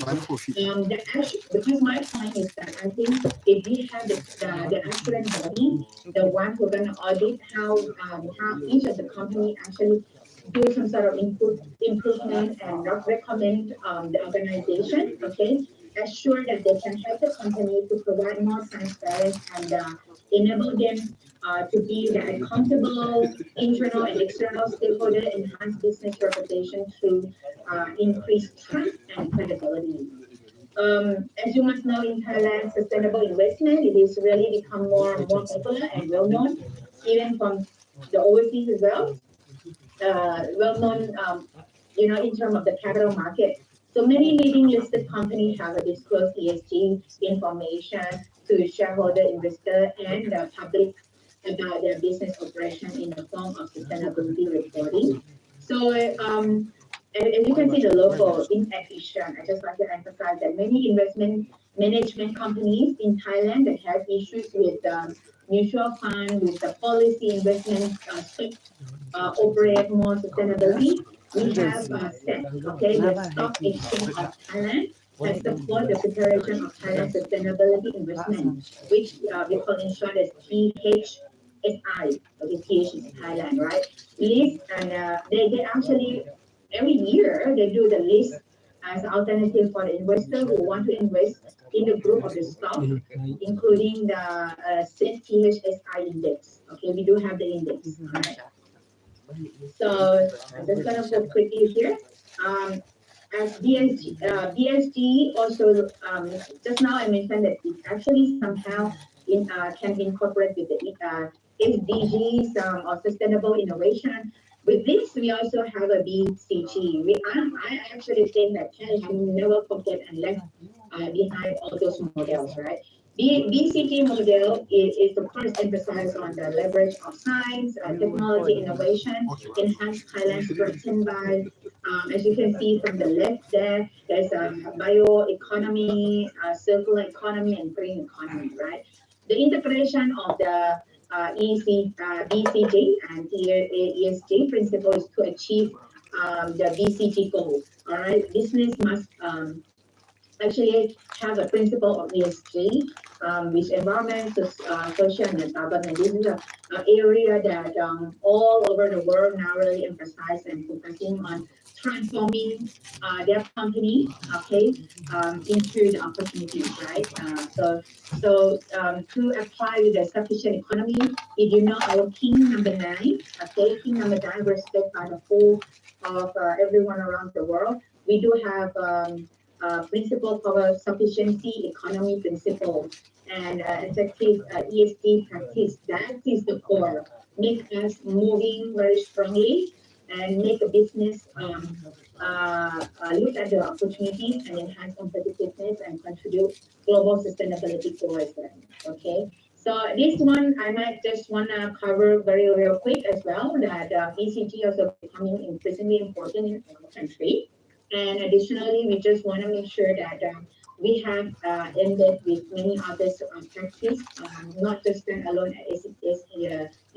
Because my point is that I think if we have the assurance body, the one who's going to audit how each of the company actually do some sort of improvement and not recommend the organization, okay, assure that they can help the company to provide more transparency and enable them to be the accountable internal and external stakeholder, enhance business reputation through increased trust and credibility. As you must know, in Thailand, sustainable investment, it is really become more and more popular and well known, even from the overseas as well. Well known, in terms of the capital market. So many leading listed companies have disclosed ESG information to shareholder, investor, and the public about their business operation in the form of sustainability reporting. So, as you can see, the logo, in addition, I just like to emphasize that many investment management companies in Thailand that have issues with mutual fund, with the policy investment operate more sustainability. We have SET, okay, the Stock Exchange of Thailand, that support the preparation of Thailand sustainability investment, which we call in short as THSI, okay, TH is Thailand, right? List, and they actually every year they do the list as an alternative for the investor who want to invest in the group of the stock, including the SET THSI index. Okay, we do have the index. All right. So I'm just gonna go quickly here. As BSG also, just now I mentioned that it actually somehow can be incorporated with the SDGs or sustainable innovation. With this, we also have a BCG. I actually think that Thailand will never forget and left behind all those models, right? BCG model is of course emphasized on the leverage of science, technology, innovation, enhance Thailand's strengthened by, as you can see from the left there, there's a bioeconomy, circular economy, and green economy, right? The integration of the BCG and ESG principles to achieve the BCG goal. All right, business must actually have a principle of ESG, which environment, social, and government. This is an area that all over the world now really emphasize and focusing on transforming their company, okay, into the opportunities, right? So to apply with the sufficient economy, we do not our king number 9, okay, king number 9 respected by the whole of everyone around the world. We do have principle for sufficiency economy principle and effective ESG practice. That is the core. Make us moving very strongly and make a business look at the opportunities and enhance competitiveness and contribute global sustainability goals. Okay. So this one I might just want to cover very real quick as well, that ECG also becoming increasingly important in our country. And additionally, we just want to make sure that we have ended with many other practices, not just stand alone at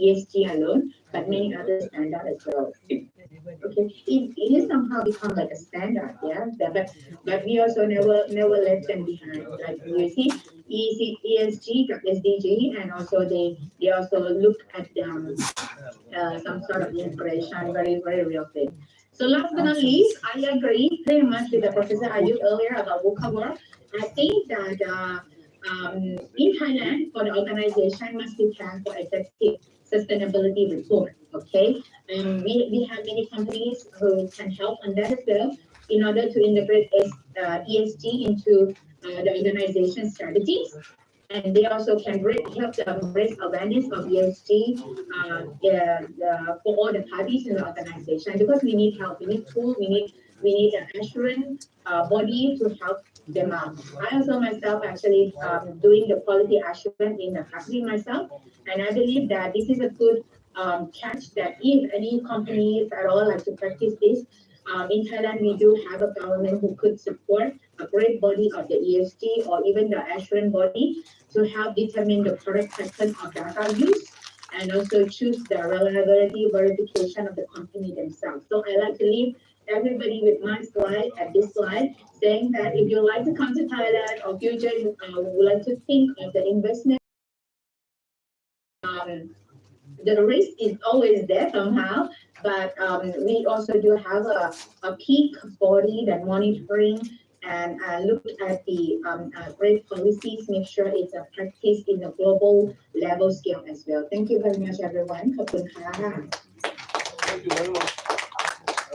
ESG alone, but many other standards as well. Okay, it is somehow become like a standard, yeah. But we also never let them behind. Like you see, ESG, SDG, and also they also look at some sort of inspiration, very real thing. So last but not least, I agree very much with the Professor Ayub earlier about VUCA work. I think that in Thailand, for the organization must be planned for effective sustainability report. Okay, and we have many companies who can help on that as well in order to integrate ESG into the organization strategies. and they also can help them raise awareness of ESG for all the parties in the organization, because we need help, we need tools, we need an assurance body to help them out. I also myself actually doing the quality assurance in the company myself, and I believe that this is a good catch, that if any companies at all like to practice this, in Thailand, we do have a government who could support a great body of the ESG or even the assurance body to help determine the correct pattern of data use and also choose the reliability verification of the company themselves. So I like to leave everybody with my slide at this slide, saying that if you like to come to Thailand or future would like to think of the investment, the risk is always there somehow, but we also do have a peak body that monitoring and look at the great policies, make sure it's a practice in the global level scale as well. Thank you very much, everyone. ขอบคุณค่ะ Thank you very much.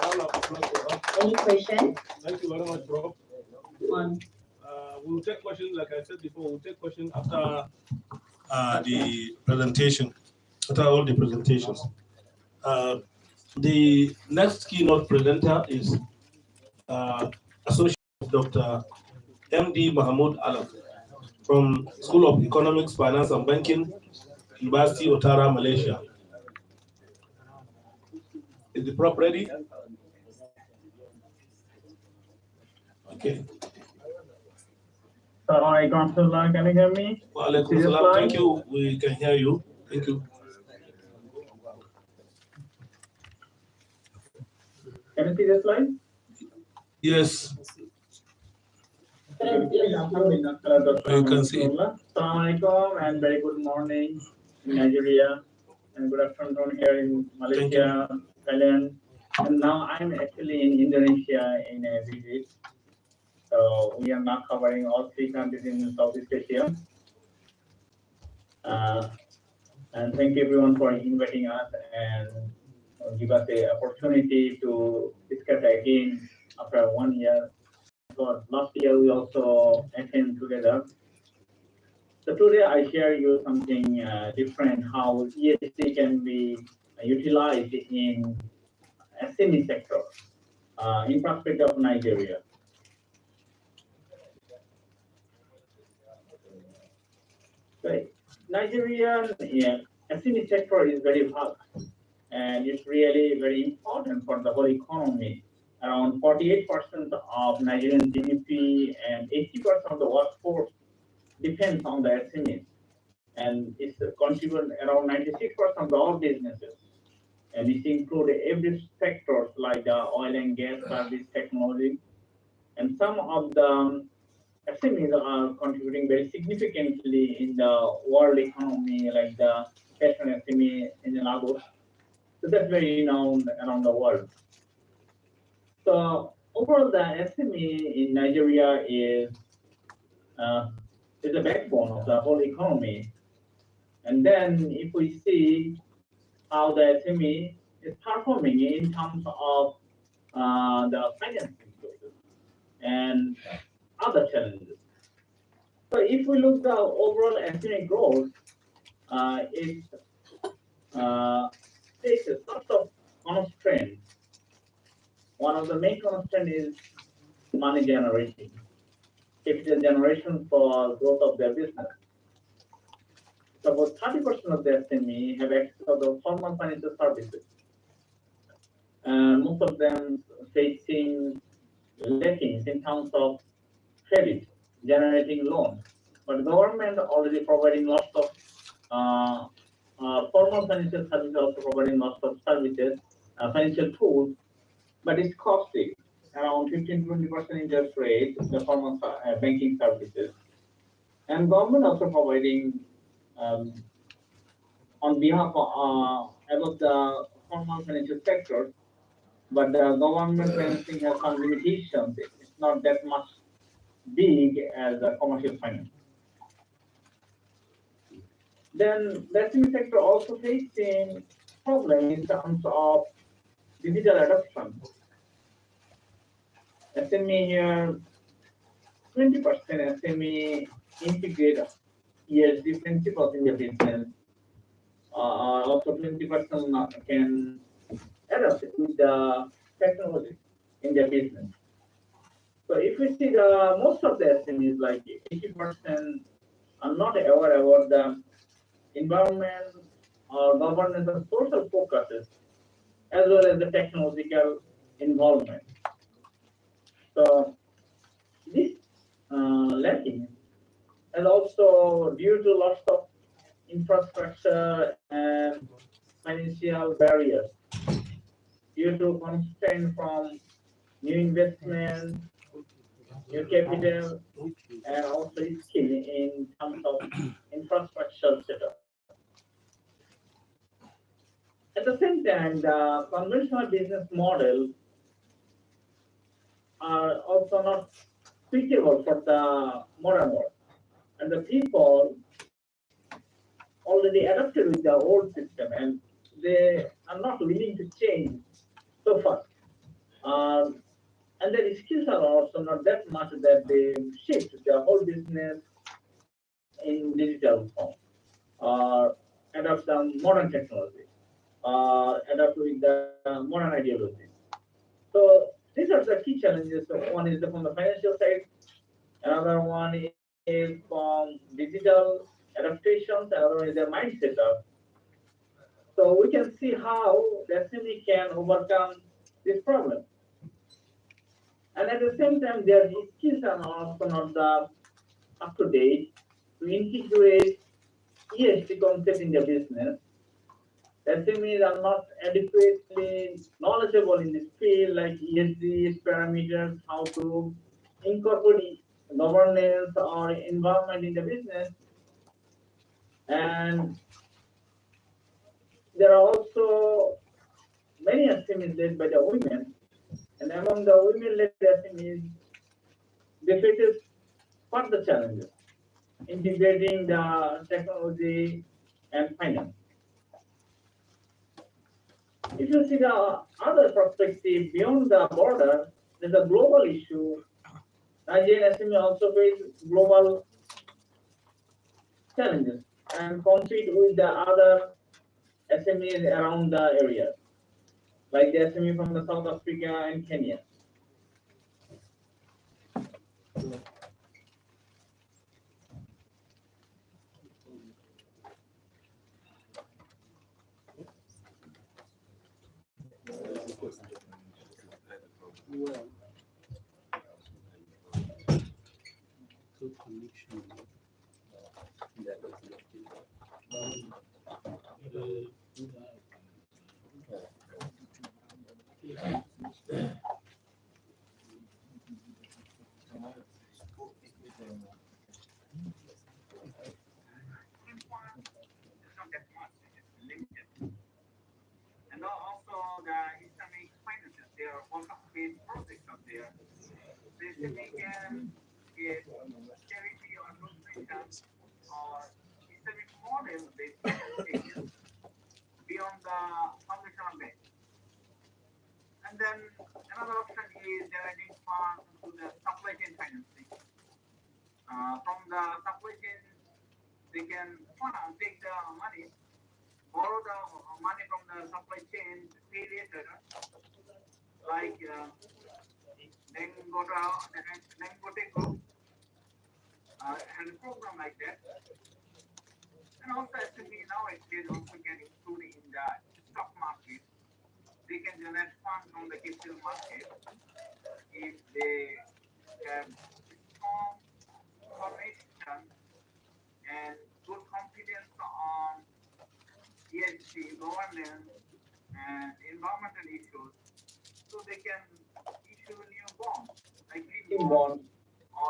Round of applause for us. Any question? Thank you very much, Prof. One. We'll take questions, like I said before, we'll take questions after the presentation, after all the presentations. The next keynote presenter is Associate Dr. M.D. Mahmoud Alam from School of Economics, Finance and Banking, University of Utara, Malaysia. Is the prop ready? Okay. Assalamualaikum, can you hear me? Wa alaikum salam. Thank you. We can hear you. Thank you. Can you see the slide? Yes. You can see it. Assalamualaikum and very good morning in Nigeria and good afternoon here in Malaysia, Thailand. And now I'm actually in Indonesia in a visit. So we are now covering all 3 countries in Southeast Asia. And thank you everyone for inviting us and give us the opportunity to discuss again after 1 year. So last year we also attended together. So today I share you something different, how ESG can be utilized in SME sector in perspective of Nigeria. Right. Nigerian SME sector is very vast and it's really very important for the whole economy. Around 48% of Nigerian GDP and 80% of the workforce depends on the SMEs, and it's contribute around 96% of all businesses. And this includes every sectors like the oil and gas, service, technology, and some of the SMEs are contributing very significantly in the world economy, like the fashion SME in Lagos. So that's very renowned around the world. So overall, the SME in Nigeria is the backbone of the whole economy. And then if we see how the SME is performing in terms of the financing and other challenges. So if we look the overall SME growth, it faces lots of constraints. One of the main constraints is money generation, capital generation for growth of their business. So about 30% of the SME have access to the formal financial services. And most of them facing lackings in terms of credit, generating loans. But the government already providing lots of formal financial services, also providing lots of services, financial tools, but it's costly, around 15-20% interest rate, the formal banking services. And government also providing on behalf of about the formal financial sector, but the government financing has some limitations. It's not that much big as a commercial finance. Then the SME sector also facing problem in terms of digital adoption. SME here, 20% SME integrate ESG principles in the business. Also 20% can adapt with the technology in their business. So if we see the most of the SMEs, like 80% are not aware about the environment or governance and social focuses, as well as the technological involvement. So this lacking, and also due to lots of infrastructure and financial barriers, due to constraint from new investment, new capital, and also skill in terms of infrastructure setup. At the same time, the conventional business model are also not suitable for the modern world. And the people already adapted with the old system and they are not willing to change so fast. And their skills are also not that much that they shift their whole business in digital form or adapt the modern technology or adapt with the modern ideology. So these are the key challenges. So one is from the financial side, another one is from digital adaptations, another one is the mindset up. So we can see how the SME can overcome this problem. And at the same time, their skills are also not up to date to integrate ESG concept in their business. SMEs are not adequately knowledgeable in this field, like ESG parameters, how to incorporate governance or environment in the business. And there are also many SMEs led by the women. And among the women-led SMEs, they face further challenges, integrating the technology and finance. If you see the other perspective beyond the border, there's a global issue. Nigerian SME also face global challenges and compete with the other SMEs around the area, like the SME from the South Africa and Kenya. And also the Islamic finances, there are also paid projects out there. The Islamic can get charity or donation or Islamic model based financing beyond the foundational bank. And then another option is generating funds to the supply chain financing. From the supply chain, they can take the money, borrow the money from the supply chain to pay later, like Dangote Group, and a program like that. And also, SME nowadays also can include in the stock market. They can generate funds from the capital market if they have strong information and good confidence on ESG governance and environmental issues, so they can issue new bonds, like green bonds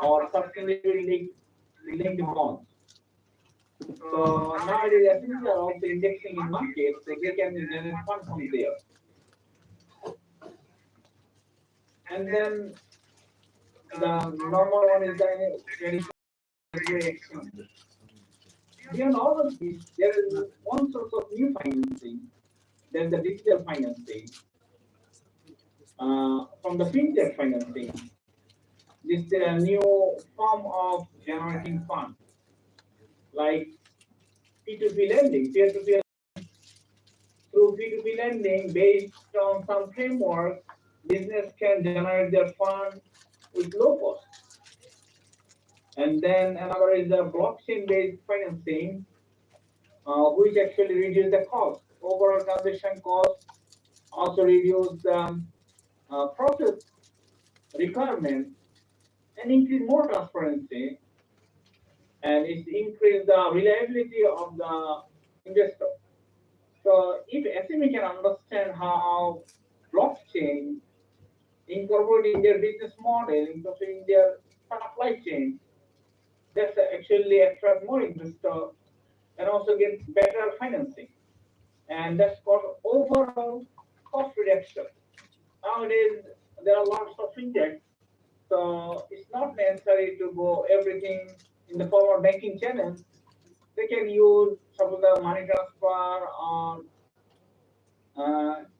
or sustainability linked bonds. So nowadays, SMEs are also indexing in markets, so they can generate funds from there. And then the normal one is the traditional exchange. Beyond all of this, there is one source of new financing, then the digital financing. From the fintech financing, this is a new form of generating funds. like P2P lending, peer-to-peer. Through P2P lending, based on some framework, business can generate their fund with low cost. And then another is the blockchain-based financing, which actually reduce the cost, overall transaction cost, also reduce the process requirement, and increase more transparency, and it increase the reliability of the investor. So if SME can understand how blockchain incorporating their business model, incorporating their supply chain, that's actually attract more investor and also get better financing. And that's called overall cost reduction. Nowadays, there are lots of fintech, so it's not necessary to go everything in the form of banking channel. They can use some of the money transfer or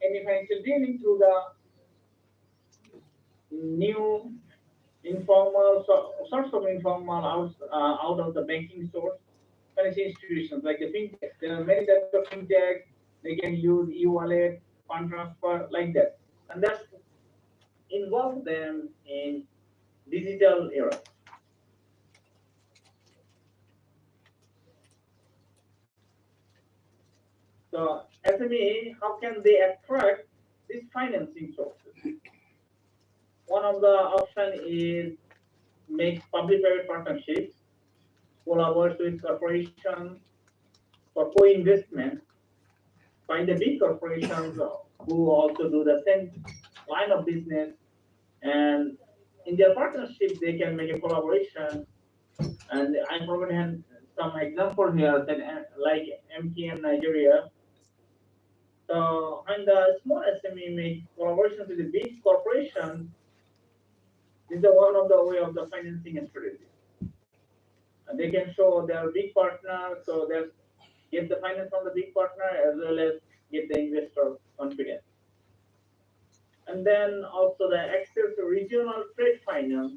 any financial dealing through the new informal sorts of informal out of the banking source financial institutions like the fintech. There are many types of fintech. They can use e-wallet, fund transfer, like that, and that involves them in digital era. So SME, how can they attract these financing sources? One of the option is make public-private partnerships, collaborate with corporations for co-investment, find the big corporations who also do the same line of business, and in their partnership they can make a collaboration. And I probably have some example here that like MTN Nigeria. So when the small SME make collaboration with the big corporation, this is one of the way of the financing strategy. And they can show their big partner, so they get the finance from the big partner as well as get the investor confidence. And then also the access to regional trade finance.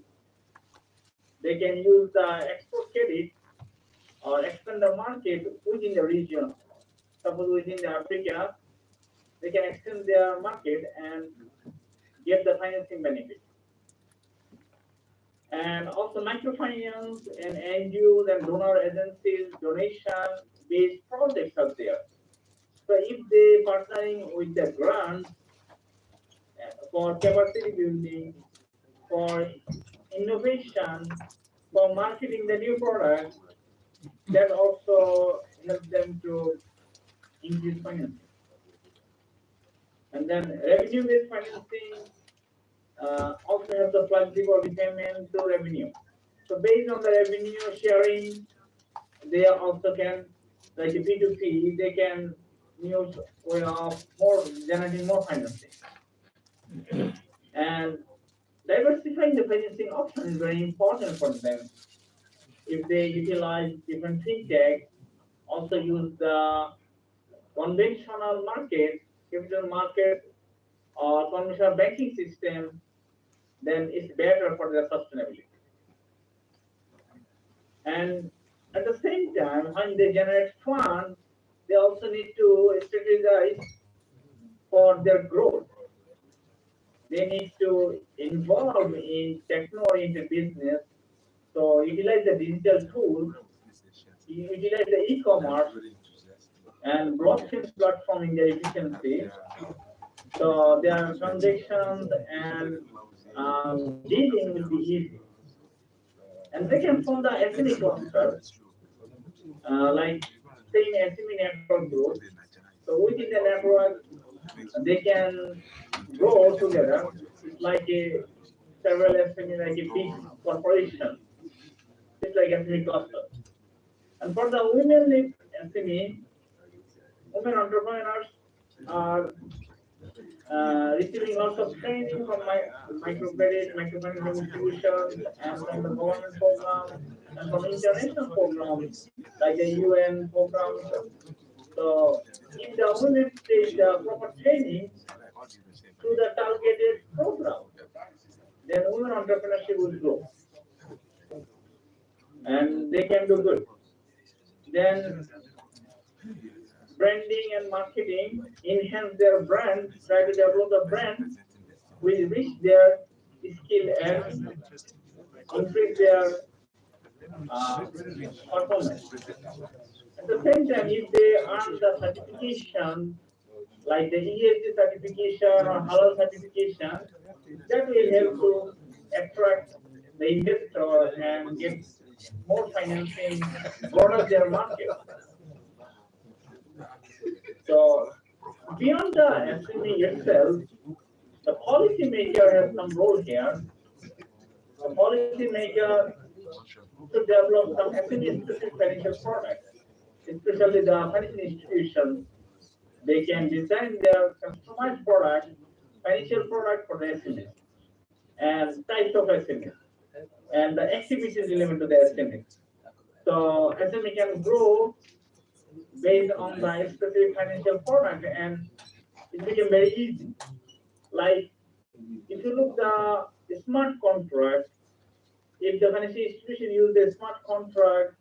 They can use the export credit or expand the market within the region. Suppose within the Africa, they can extend their market and get the financing benefit. And also microfinance and NGOs and donor agencies, donation-based projects are there. So if they partnering with the grants for capacity building, for innovation, for marketing the new products, that also helps them to increase financing. And then revenue-based financing also has the flexible repayment to revenue. So based on the revenue sharing, they also can, like a P2P, they can use more generating more financing. And diversifying the financing option is very important for them. If they utilize different fintech, also use the conventional market, capital market, or conventional banking system, then it's better for their sustainability. And at the same time, when they generate funds, they also need to strategize for their growth. They need to involve in techno-oriented business. So utilize the digital tools, utilize the e-commerce and blockchain platform in their efficiency. So their transactions and dealing will be easy. And they can form the SME cluster, like saying SME network group. So within the network, they can grow together. It's like a several SME, like a big corporation. It's like SME cluster. And for the women SME, women entrepreneurs are receiving lots of training from microcredit, microfinance institutions, and from the government programs, and from international programs, like the UN programs. So if the women take the proper training through the targeted program, then women entrepreneurship will grow. And they can do good. Then branding and marketing, enhance their brand, try to develop the brand, will reach their skill and increase their performance. At the same time, if they earn the certification, like the ESG certification or halal certification, that will help to attract the investor and get more financing, broaden their market. So beyond the SME itself, the policymaker has some role here. The policymaker to develop some SME-specific financial products, especially the financial institutions. They can design their customized product, financial product for the SMEs and types of SMEs and the activities relevant to the SMEs. So SME can grow based on the specific financial product, and it became very easy. Like if you look the smart contract, if the financial institution use a smart contract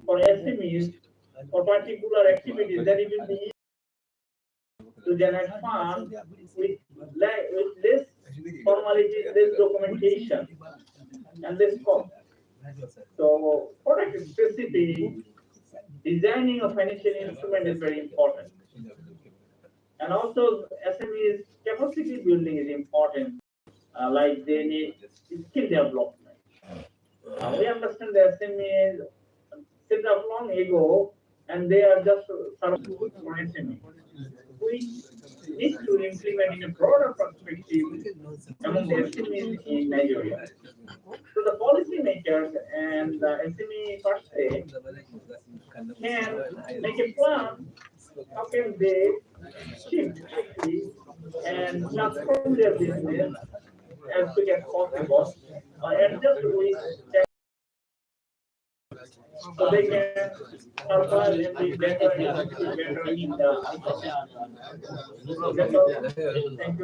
for SMEs for particular activities, then it will be easy to generate funds with less formality, less documentation, and less cost. So product specific designing of financial instrument is very important. And also SMEs capacity building is important. Like they need skill development. We understand the SMEs set up long ago, and they are just serving for SME. We need to implement in a broader perspective among the SMEs in Nigeria. So the policymakers and the SME per se can make a plan. How can they shift quickly and transform their business as quick as possible, adjust with so they can survive and be better in the That's all. Thank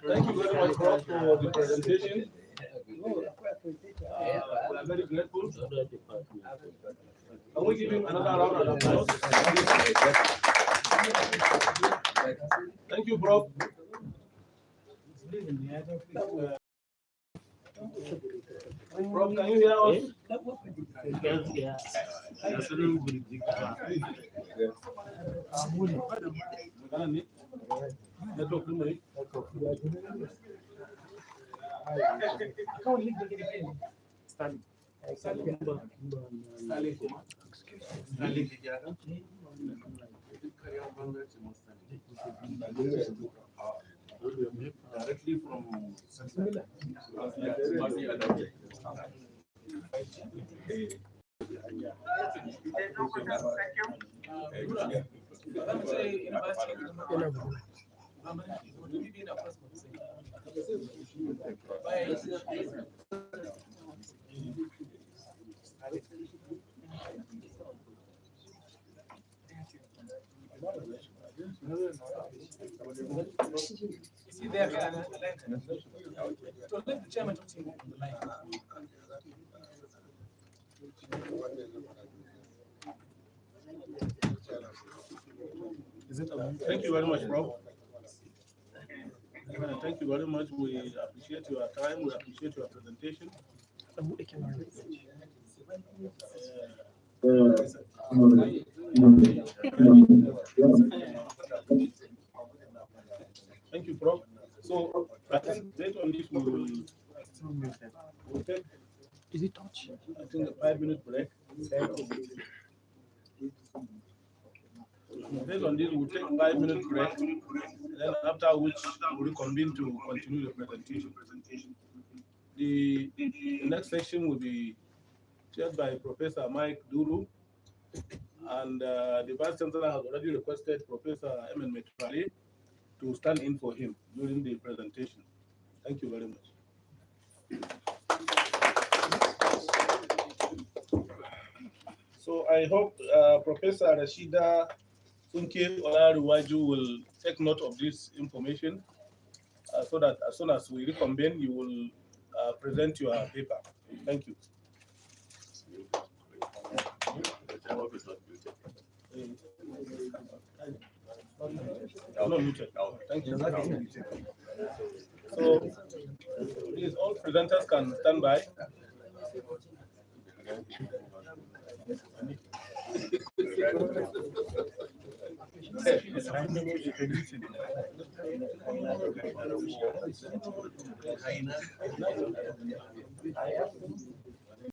Thank you very much, Prof, for the presentation. We are very grateful. Can we give him another round of applause? Thank you, Prof. Prof, can you hear us? Directly from So let the chairman talk to you on the line. Thank you very much, Prof. Thank you very much. We appreciate your time. We appreciate your presentation. Thank you, Prof. So I think based on this, we'll take. Is it touch? I think a 5-minute break. Based on this, we'll take a 5-minute break. Then after which we'll reconvene to continue the presentation. The next section will be chaired by Professor Mike Duru, and the Vice Chancellor has already requested Professor Emen Metrali to stand in for him during the presentation. Thank you very much. So I hope Professor Rashida Funke Olaruwaju will take note of this information so that as soon as we reconvene, you will present your paper. Thank you. No, muted. Thank you. So, please, all presenters can stand by.